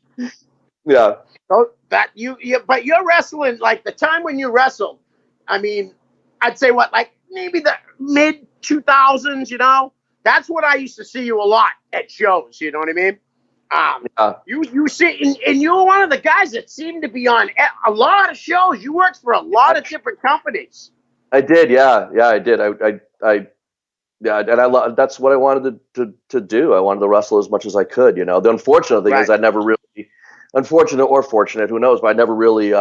Speaker 3: Yeah.
Speaker 2: So but you're wrestling like the time when you wrestled. I mean, I'd say like maybe the mid 2000s. That's what I used to see you a lot at shows. You know what I mean? You see, and you were one of the guys that seemed to be on a lot of shows. You worked for a lot of different companies.
Speaker 3: I did, yeah, I did. And I love. That's what I wanted to do. I wanted to wrestle as much as I could. The unfortunate thing is I never really, unfortunate or fortunate, who knows? But I never really.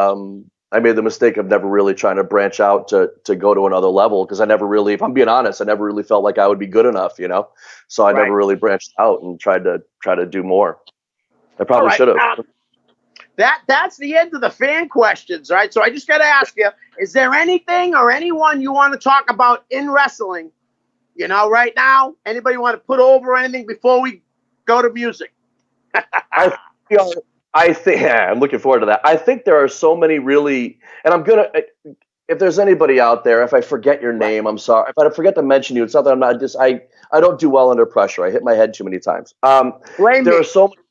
Speaker 3: I made the mistake of never really trying to branch out to go to another level because I never really, if I'm being honest, I never really felt like I would be good enough. So I never really branched out and tried to do more. I probably should have.
Speaker 2: That's the end of the fan questions, right? So I just got to ask you: is there anything or anyone you want to talk about in wrestling? Right now, anybody want to put over anything before we go to music?
Speaker 3: I think I'm looking forward to that. I think there are so many really, and I'm gonna. If there's anybody out there, if I forget your name, I'm sorry. If I forget to mention you, it's not that I'm not just. I don't do well under pressure. I hit my head too many times. There are so many.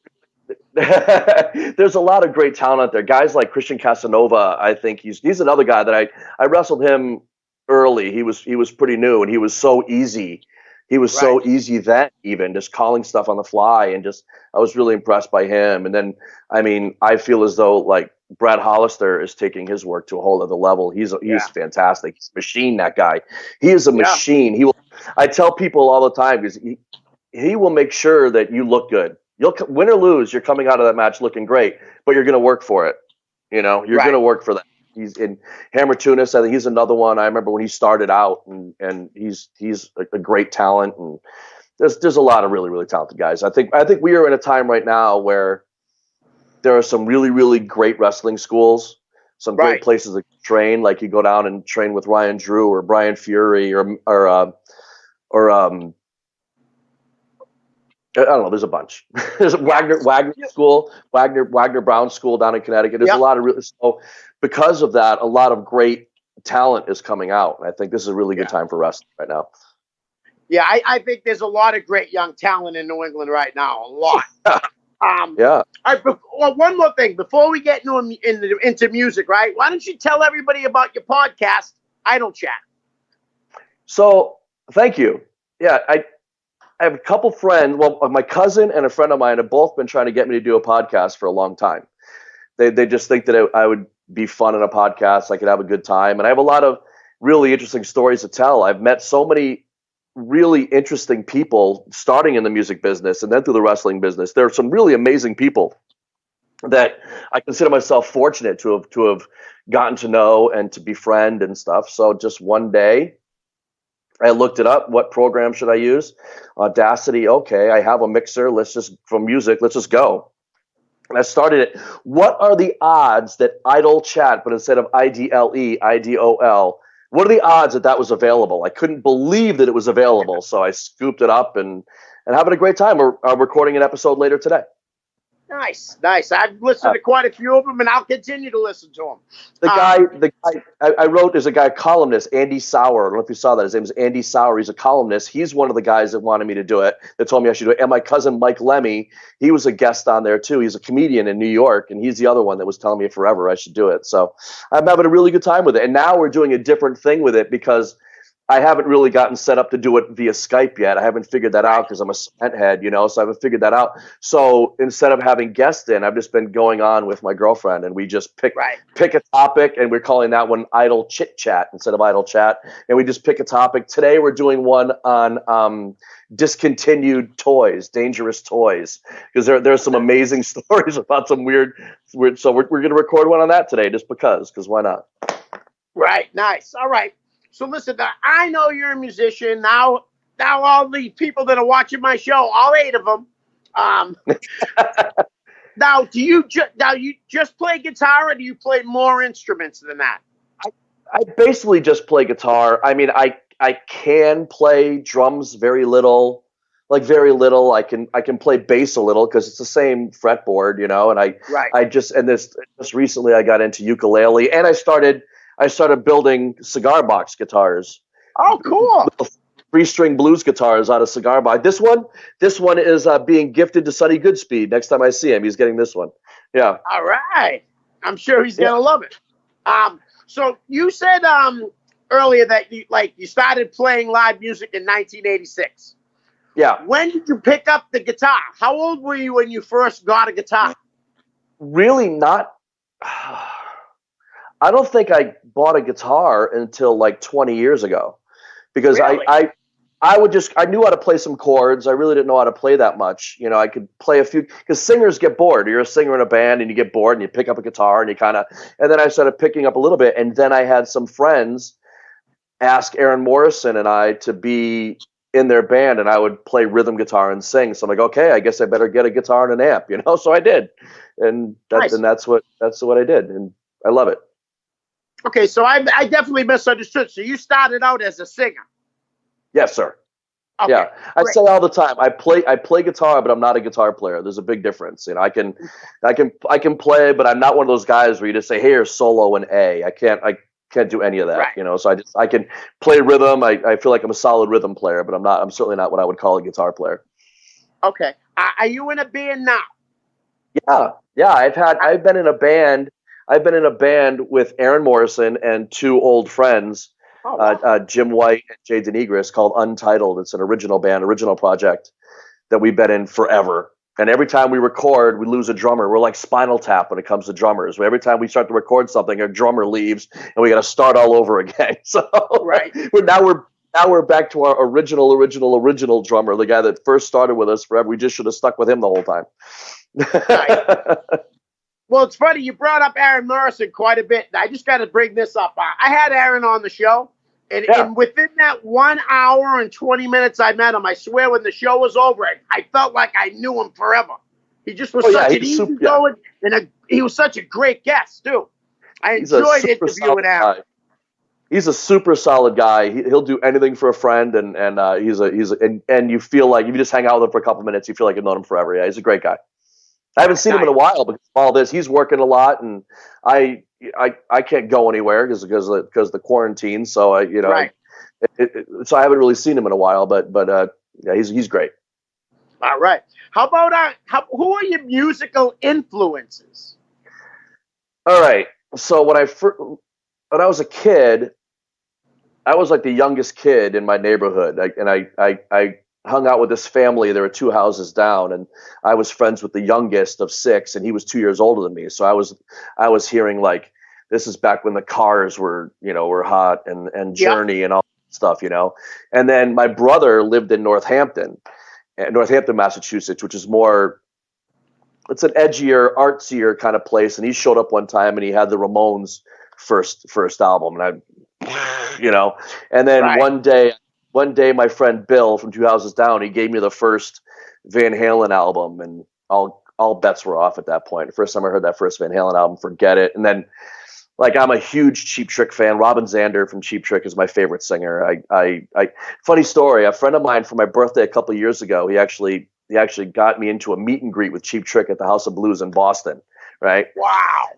Speaker 3: There's a lot of great talent out there. Guys like Christian Casanova. I think he's another guy that I wrestled him early. He was pretty new, and he was so easy. He was so easy then, even just calling stuff on the fly, and I was really impressed by him. And then, I mean, I feel as though like Brad Hollister is taking his work to a whole other level. He's fantastic. He's a machine. That guy. He is a machine. He will. I tell people all the time because he will make sure that you look good. You'll win or lose. You're coming out of that match looking great, but you're going to work for it. You're going to work for that. He's in Hammer Tunis. I think he's another one. I remember when he started out, and he's a great talent. And there's a lot of really, really talented guys. I think we are in a time right now where there are some really, really great wrestling schools, some great places to train. Like you go down and train with Ryan Drew or Brian Fury or I don't know. There's a bunch. There's Wagner School, Wagner Brown School down in Connecticut. There's a lot of really. So because of that, a lot of great talent is coming out. And I think this is a really good time for wrestling right now.
Speaker 2: Yeah, I think there's a lot of great young talent in New England right now. A lot. All right, one more thing before we get into music, right? Why don't you tell everybody about your podcast, Idle Chat?
Speaker 3: So, thank you. yeah, I have a couple friends. Well, my cousin and a friend of mine have both been trying to get me to do a podcast for a long time. They just think that I would be fun in a podcast. I could have a good time, and I have a lot of really interesting stories to tell. I've met so many really interesting people starting in the music business and then through the wrestling business. There are some really amazing people that I consider myself fortunate to have gotten to know and to befriend and stuff. So just one day, I looked it up. What program should I use? Audacity. Okay, I have a mixer. Let's just go. And I started it. What are the odds that Idle Chat, but instead of IDLE, IDOL, what are the odds that that was available? I couldn't believe that it was available. So I scooped it up and having a great time. We're recording an episode later today.
Speaker 2: Nice. I've listened to quite a few of them, and I'll continue to listen to them.
Speaker 3: The guy I wrote is a guy, columnist, Andy Sauer. I don't know if you saw that. His name is Andy Sauer. He's a columnist. He's one of the guys that wanted me to do it, that told me I should do it. And my cousin, Mike Lemmy, he was a guest on there too. He's a comedian in New York, and he's the other one that was telling me forever I should do it. So I'm having a really good time with it. And now we're doing a different thing with it because I haven't really gotten set up to do it via Skype yet. I haven't figured that out because I'm a cement head, so I haven't figured that out. So instead of having guests in, I've just been going on with my girlfriend, and we just pick a topic, and we're calling that one Idle Chit Chat instead of Idle Chat. And we just pick a topic. Today we're doing one on discontinued toys, dangerous toys, because there's some amazing stories about some weird. So we're going to record one on that today, just because why not?
Speaker 2: Right. Nice. All right. So listen, I know you're a musician. Now all the people that are watching my show, all 8 of them. Now, do you just play guitar, or do you play more instruments than that?
Speaker 3: I basically just play guitar. I mean, I can play drums very little. I can play bass a little because it's the same fretboard, And just recently I got into ukulele, and I started building cigar box guitars.
Speaker 2: Oh, cool!
Speaker 3: 3-string blues guitars out of cigar box. This one is being gifted to Sonny Goodspeed. Next time I see him, he's getting this one. Yeah.
Speaker 2: All right. I'm sure he's gonna love it. So you said earlier that you started playing live music in 1986.
Speaker 3: Yeah.
Speaker 2: When did you pick up the guitar? How old were you when you first got a guitar?
Speaker 3: Really not. I don't think I bought a guitar until like 20 years ago, because
Speaker 2: Really?
Speaker 3: I knew how to play some chords. I really didn't know how to play that much. I could play a few, because singers get bored. You're a singer in a band and you get bored and you pick up a guitar and and then I started picking up a little bit. And then I had some friends ask Aaron Morrison and I to be in their band, and I would play rhythm guitar and sing. So I'm like, okay, I guess I better get a guitar and an amp, So I did. And
Speaker 2: Nice.
Speaker 3: that's what I did. And I love it.
Speaker 2: Okay, so I definitely misunderstood. So you started out as a singer.
Speaker 3: Yes, sir.
Speaker 2: Okay,
Speaker 3: Yeah, I
Speaker 2: great.
Speaker 3: say all the time, I play guitar, but I'm not a guitar player. There's a big difference. I can play, but I'm not one of those guys where you just say, "Hey, here's solo and A." I can't do any of that.
Speaker 2: Right.
Speaker 3: So I can play rhythm. I feel like I'm a solid rhythm player, but I'm certainly not what I would call a guitar player.
Speaker 2: Okay. Are you in a band now?
Speaker 3: Yeah. I've been in a band. I've been in a band with Aaron Morrison and 2 old friends,
Speaker 2: Oh, wow.
Speaker 3: Jim White and Jay Denegris, called Untitled. It's an original project that we've been in forever. And every time we record, we lose a drummer. We're like Spinal Tap when it comes to drummers. Every time we start to record something, a drummer leaves, and we got to start all over again. So
Speaker 2: Right.
Speaker 3: we're back to our original drummer, the guy that first started with us forever. We just should have stuck with him the whole time.
Speaker 2: Right. Well, it's funny. You brought up Aaron Morrison quite a bit. I just got to bring this up. I had Aaron on the show, and within that 1 hour and 20 minutes I met him, I swear when the show was over, I felt like I knew him forever. He just was such an easygoing, and he was such a great guest, too. I enjoyed interviewing Aaron.
Speaker 3: He's a super solid guy. He'll do anything for a friend, and and you feel like if you just hang out with him for a couple minutes, you feel like you've known him forever. Yeah, he's a great guy. I haven't seen him in a while because of all this. He's working a lot, and I can't go anywhere because of the quarantine. So
Speaker 2: Right.
Speaker 3: So I haven't really seen him in a while. But yeah, he's great.
Speaker 2: All right. How about who are your musical influences?
Speaker 3: All right. So when I was a kid, I was like the youngest kid in my neighborhood, I hung out with this family. There were 2 houses down, and I was friends with the youngest of 6, and he was 2 years older than me. So I was hearing like, this is back when the Cars were hot, and Journey and all that stuff, And then my brother lived in Northampton, Massachusetts, which is more, it's an edgier, artsier kind of place. And he showed up one time, and he had the Ramones first album, and and then
Speaker 2: Right.
Speaker 3: one day, my friend Bill from 2 houses down, he gave me the first Van Halen album, and all bets were off at that point. The first time I heard that first Van Halen album, forget it. And then, like, I'm a huge Cheap Trick fan. Robin Zander from Cheap Trick is my favorite singer. Funny story. A friend of mine, for my birthday a couple of years ago, he actually got me into a meet and greet with Cheap Trick at the House of Blues in Boston. Right?
Speaker 2: Wow.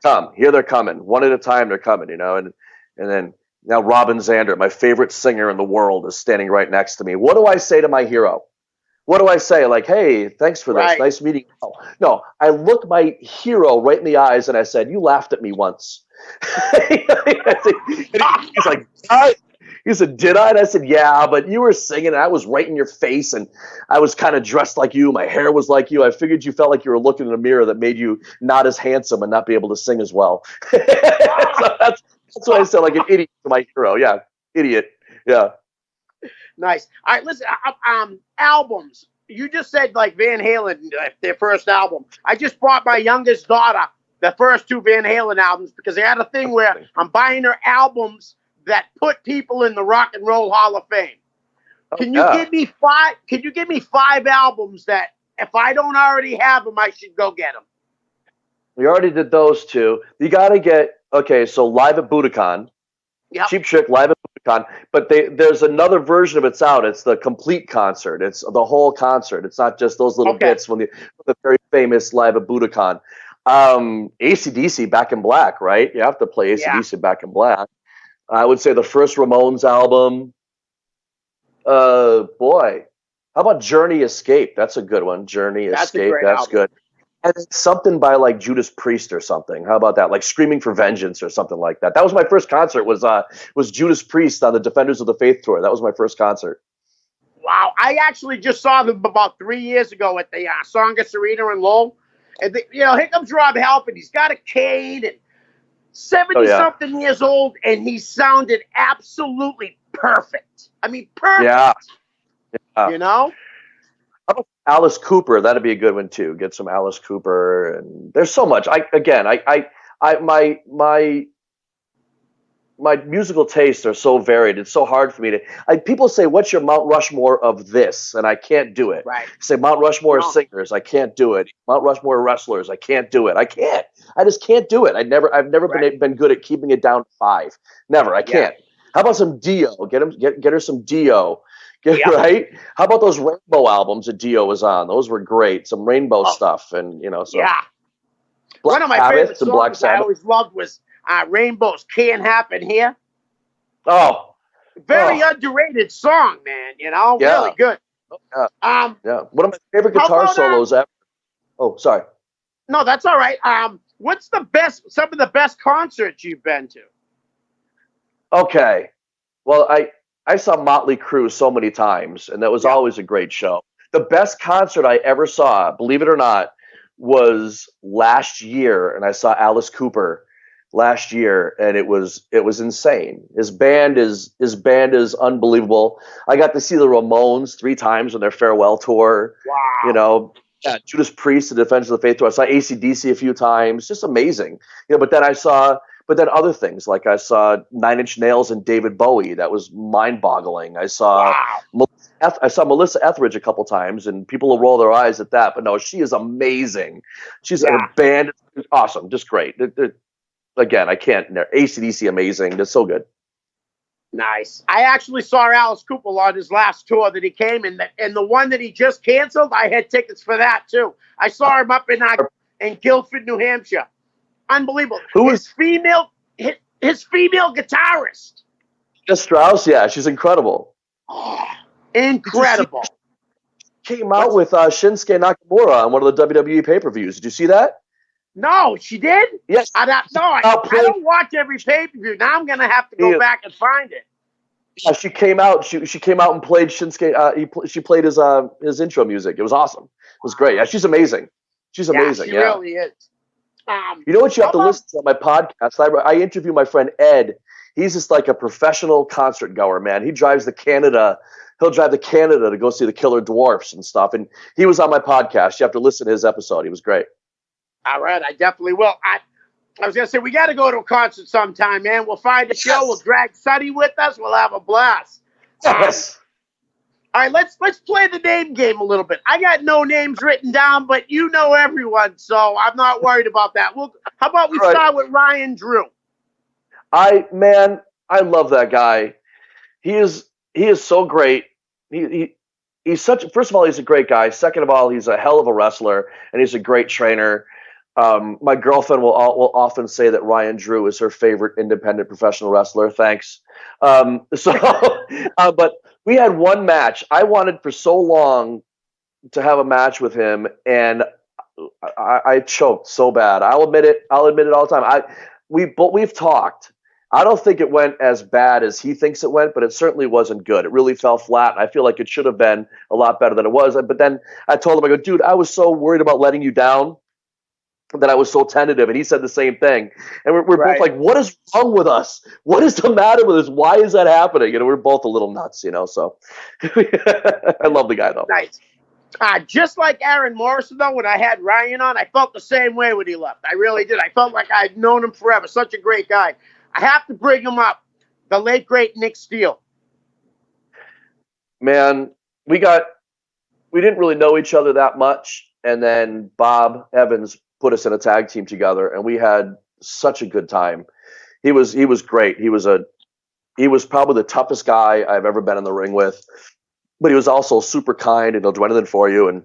Speaker 3: So here they're coming, one at a time. They're coming, and then now Robin Zander, my favorite singer in the world, is standing right next to me. What do I say to my hero? What do I say? Like, hey, thanks for this.
Speaker 2: Right.
Speaker 3: Nice meeting you. No, I look my hero right in the eyes and I said, you laughed at me once. He's like, he said, did I? And I said, yeah, but you were singing and I was right in your face and I was kind of dressed like you. My hair was like you. I figured you felt like you were looking in a mirror that made you not as handsome and not be able to sing as well. So that's what I said, like an idiot to my hero. Yeah, idiot. Yeah.
Speaker 2: Nice. All right, listen. Albums. You just said like Van Halen, their first album. I just bought my youngest daughter the first 2 Van Halen albums because they had a thing where I'm buying her albums that put people in the Rock and Roll Hall of Fame. Can you give me 5? Can you give me 5 albums that if I don't already have them, I should go get them?
Speaker 3: We already did those 2. You got to get so Live at Budokan.
Speaker 2: Yep.
Speaker 3: Cheap Trick Live at Budokan, but there's another version of it's out. It's the complete concert. It's the whole concert. It's not just those little bits from the very famous Live at Budokan. AC/DC Back in Black, right? You have to play AC/DC Back in Black. I would say the first Ramones album. Boy, how about Journey Escape? That's a good one. Journey Escape. That's
Speaker 2: album.
Speaker 3: Good. And something by like Judas Priest or something. How about that? Like Screaming for Vengeance or something like that. That was my first concert. Was Judas Priest on the Defenders of the Faith tour. That was my first concert.
Speaker 2: Wow, I actually just saw them about 3 years ago at the Songus Arena in Lowell. And here comes Rob Halford. He's got a cane and 70-something years old, and he sounded absolutely perfect. I mean, perfect.
Speaker 3: Yeah.
Speaker 2: How
Speaker 3: about Alice Cooper? That'd be a good one too. Get some Alice Cooper, and there's so much. My musical tastes are so varied. It's so hard for me to. People say, "What's your Mount Rushmore of this?" And I can't do it.
Speaker 2: Right.
Speaker 3: Say Mount Rushmore singers. I can't do it. Mount Rushmore wrestlers. I can't do it. I can't. I just can't do it. I've never been good at keeping it down to 5. Never. I can't. How about some Dio? Get her some Dio. Right? How about those Rainbow albums that Dio was on? Those were great. Some Rainbow stuff, and so.
Speaker 2: Yeah. One of my favorite songs I always loved was Rainbows Can't Happen Here.
Speaker 3: Oh.
Speaker 2: Very underrated song, man. Really good.
Speaker 3: Yeah. One of my favorite guitar solos ever. Oh, sorry.
Speaker 2: No, that's all right. What's some of the best concerts you've been to?
Speaker 3: Okay. Well, I saw Motley Crue so many times, and that was always a great show. The best concert I ever saw, believe it or not, was last year, and I saw Alice Cooper last year, and it was insane. His band is unbelievable. I got to see the Ramones 3 times on their farewell tour.
Speaker 2: Wow.
Speaker 3: Judas Priest, the Defenders of the Faith tour. I saw AC/DC a few times. Just amazing. But then other things, like I saw 9 Inch Nails and David Bowie. That was mind-boggling. I saw Melissa Etheridge a couple times, and people will roll their eyes at that. But no, she is amazing. She's a band. Awesome. Just great. Again, I can't. AC/DC, amazing. That's so good.
Speaker 2: Nice. I actually saw Alice Cooper on his last tour that he came in, and the one that he just canceled, I had tickets for that too. I saw him up in Guilford, New Hampshire. Unbelievable. His female guitarist.
Speaker 3: Jess Strauss, she's incredible.
Speaker 2: Oh, incredible.
Speaker 3: She came out with Shinsuke Nakamura on one of the WWE pay-per-views. Did you see that?
Speaker 2: No, she did?
Speaker 3: Yes.
Speaker 2: I don't watch every pay-per-view. Now I'm going to have to go back and find it.
Speaker 3: Yeah, she came out. She came out and played Shinsuke. She played his intro music. It was awesome. It was great. Yeah, she's amazing. She's
Speaker 2: Yeah,
Speaker 3: amazing.
Speaker 2: she
Speaker 3: Yeah.
Speaker 2: really is.
Speaker 3: You know what you
Speaker 2: How
Speaker 3: have to
Speaker 2: about
Speaker 3: listen to on my podcast? I interview my friend Ed. He's just like a professional concert goer, man. He drives to Canada. He'll drive to Canada to go see the Killer Dwarfs and stuff. And he was on my podcast. You have to listen to his episode. He was great.
Speaker 2: all right? I definitely will. I was gonna say we got to go to a concert sometime, man. We'll find a show. We'll drag Sonny with us. We'll have a blast.
Speaker 3: Yes.
Speaker 2: All right, let's play the name game a little bit. I got no names written down, but you know everyone, so I'm not worried about that. Well, how about we start with Ryan Drew?
Speaker 3: I love that guy. He is so great. He's such. First of all, he's a great guy. Second of all, he's a hell of a wrestler, and he's a great trainer. My girlfriend will often say that Ryan Drew is her favorite independent professional wrestler. Thanks. But we had one match. I wanted for so long to have a match with him, and I choked so bad. I'll admit it all the time. We've talked. I don't think it went as bad as he thinks it went, but it certainly wasn't good. It really fell flat. I feel like it should have been a lot better than it was. But then I told him, I go, dude, I was so worried about letting you down that I was so tentative. And he said the same thing. And we're both like, what is wrong with us? What is the matter with us? Why is that happening? We're both a little nuts, so I love the guy, though.
Speaker 2: Nice. Just like Aaron Morrison, though, when I had Ryan on, I felt the same way when he left. I really did. I felt like I'd known him forever. Such a great guy. I have to bring him up. The late, great Nick Steele.
Speaker 3: Man, we didn't really know each other that much. And then Bob Evans put us in a tag team together, and we had such a good time. He was great. He was probably the toughest guy I've ever been in the ring with, but he was also super kind, and he'll do anything for you. And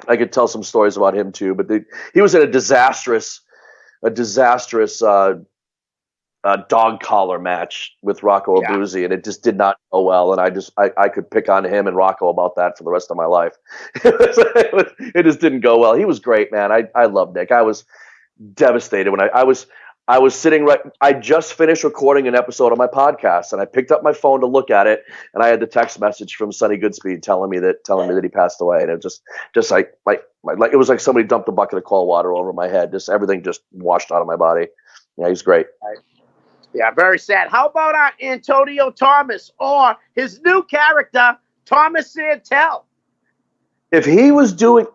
Speaker 3: I could tell some stories about him too. But he was in a disastrous dog collar match with Rocco Abruzzi, and it just did not go well. And I could pick on him and Rocco about that for the rest of my life. It just didn't go well. He was great, man. I love Nick. I was devastated when I was sitting right. I just finished recording an episode of my podcast, and I picked up my phone to look at it, and I had the text message from Sonny Goodspeed telling me that he passed away, and it just like it was like somebody dumped a bucket of cold water over my head. Just everything just washed out of my body. Yeah, he's great.
Speaker 2: Yeah, very sad. How about Antonio Thomas or his new character, Thomas Santel?
Speaker 3: If he was doing,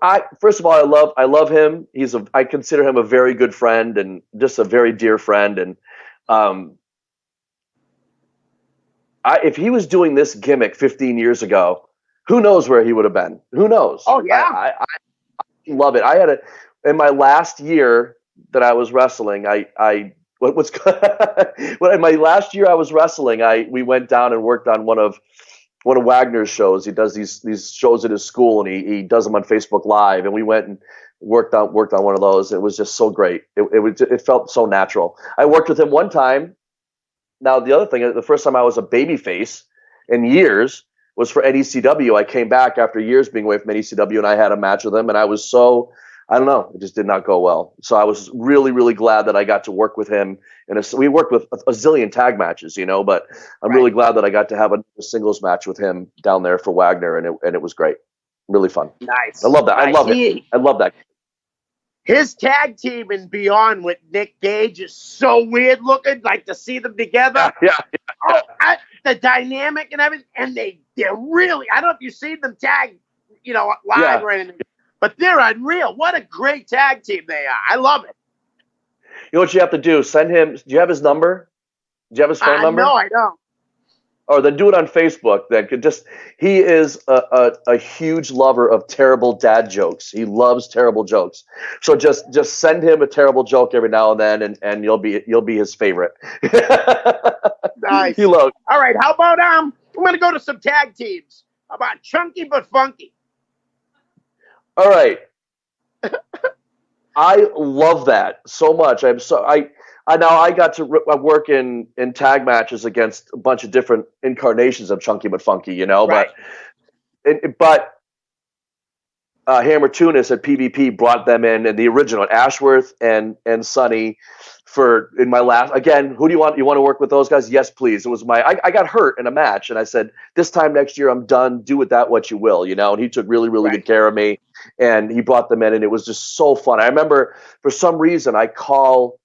Speaker 3: first of all, I love him. I consider him a very good friend and just a very dear friend. And if he was doing this gimmick 15 years ago, who knows where he would have been? Who knows?
Speaker 2: Oh yeah,
Speaker 3: I love it. In my last year that I was wrestling, in my last year I was wrestling, we went down and worked on one of Wagner's shows. He does these shows at his school, and he does them on Facebook Live. And we went and worked on one of those. It was just so great. It felt so natural. I worked with him one time. Now the other thing, the first time I was a babyface in years was for NECW. I came back after years being away from NECW, and I had a match with him, and I was so. I don't know. It just did not go well. So I was really, really glad that I got to work with him. We worked with a zillion tag matches, but I'm really glad that I got to have a singles match with him down there for Wagner, and it was great. Really fun.
Speaker 2: Nice.
Speaker 3: I love that. I love it. I love that.
Speaker 2: His tag team and beyond with Nick Gage is so weird looking. Like to see them together.
Speaker 3: Yeah.
Speaker 2: Oh, the dynamic and everything, and they're really. I don't know if you've seen them tag, live or anything. But they're unreal. What a great tag team they are. I love it.
Speaker 3: You know what you have to do? Send him. Do you have his number? Do you have his phone number?
Speaker 2: No, I don't.
Speaker 3: Or then do it on Facebook. He is a huge lover of terrible dad jokes. He loves terrible jokes. So just send him a terrible joke every now and then, and you'll be his favorite.
Speaker 2: Nice.
Speaker 3: All
Speaker 2: right. How about I'm gonna go to some tag teams. How about Chunky but Funky?
Speaker 3: All right. I love that so much. I got to work in tag matches against a bunch of different incarnations of Chunky but Funky,
Speaker 2: Right.
Speaker 3: But Hammer Tunis at PvP brought them in the original Ashworth and Sonny for in my last, again, who do you want to work with those guys? Yes, please. It was I got hurt in a match, and I said, this time next year I'm done. Do with that what you will, and he took really, really good care of me, and he brought them in, and it was just so fun. I remember for some reason I call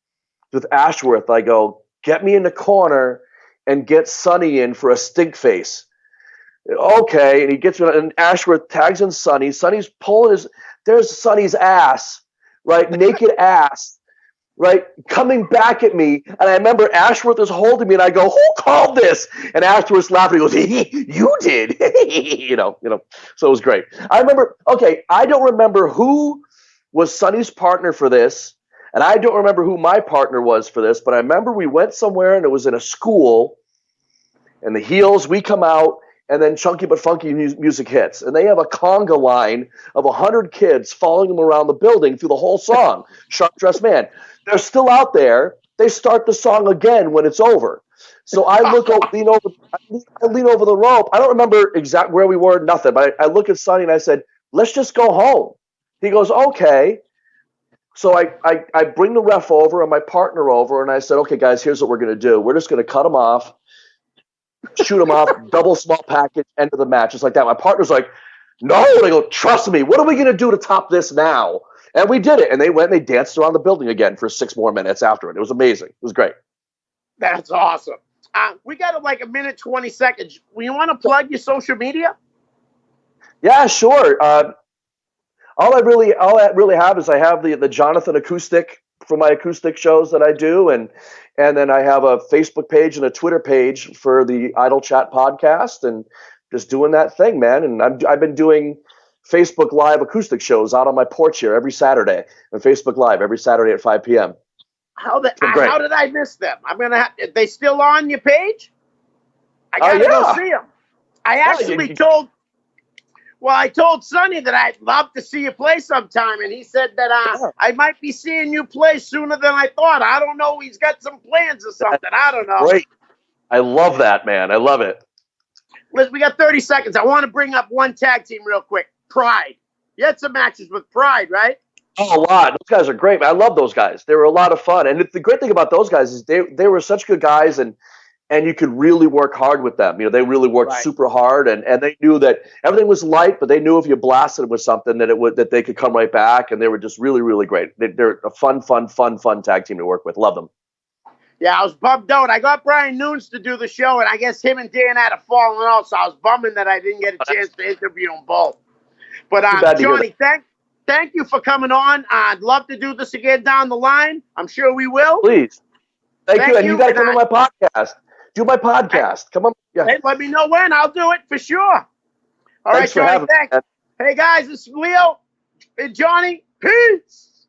Speaker 3: with Ashworth, I go, get me in the corner and get Sonny in for a stink face. Okay, and he gets me, and Ashworth tags in Sonny. Sonny's pulling there's Sonny's ass, right, naked ass, right, coming back at me. And I remember Ashworth is holding me, and I go, who called this? And Ashworth's laughing. He goes, you did. So it was great. I remember, okay, I don't remember who was Sonny's partner for this, and I don't remember who my partner was for this, but I remember we went somewhere, and it was in a school, and the heels, we come out, and then Chunky But Funky music hits. And they have a conga line of 100 kids following them around the building through the whole song, Sharp Dressed Man. They're still out there. They start the song again when it's over. So I lean over the rope. I don't remember exactly where we were, nothing. But I look at Sonny and I said, let's just go home. He goes, okay. So I bring the ref over and my partner over, and I said, okay, guys, here's what we're going to do. We're just going to cut them off, shoot them off, double small package, end of the match. Just like that. My partner's like, no. And I go, trust me. What are we going to do to top this now? And we did it. And they went and they danced around the building again for 6 more minutes after it. It was amazing. It was great.
Speaker 2: That's awesome. We got like a minute, 20 seconds. You want to plug your social media?
Speaker 3: Yeah, sure. All I really have is I have the Jonathan acoustic for my acoustic shows that I do, and then I have a Facebook page and a Twitter page for the Idle Chat podcast, and just doing that thing, man. And I've been doing Facebook Live acoustic shows out on my porch here every Saturday, and Facebook Live every Saturday at 5 p.m.
Speaker 2: How did I miss them? I'm gonna have. Are they still on your page? I gotta go see them. I told Sonny that I'd love to see you play sometime, and he said that I might be seeing you play sooner than I thought. I don't know. He's got some plans or something. I don't know.
Speaker 3: Great. I love that, man. I love it.
Speaker 2: Listen, we got 30 seconds. I want to bring up one tag team real quick. Pride. You had some matches with Pride, right?
Speaker 3: Oh, a lot. Those guys are great, man. I love those guys. They were a lot of fun. And the great thing about those guys is they were such good guys, and you could really work hard with them. They really worked super hard, and they knew that everything was light, but they knew if you blasted it with something that they could come right back, and they were just really, really great. They're a fun tag team to work with. Love them.
Speaker 2: Yeah, I was bummed out. I got Brian Nunes to do the show, and I guess him and Dan had a falling out, so I was bumming that I didn't get a chance to interview them both. But Jonny, thank you for coming on. I'd love to do this again down the line. I'm sure we will.
Speaker 3: Please. Thank you. And you got to come on my podcast. Do my podcast. Come on. Yeah.
Speaker 2: Hey, let me know when. I'll do it for sure. All right, Jonny. Thanks. Hey, guys, it's Leo and Jonny. Peace.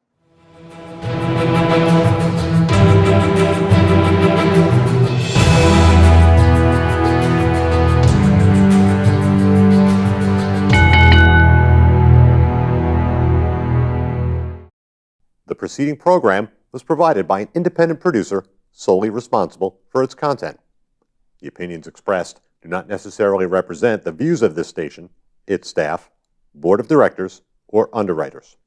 Speaker 1: The preceding program was provided by an independent producer solely responsible for its content. The opinions expressed do not necessarily represent the views of this station, its staff, board of directors, or underwriters.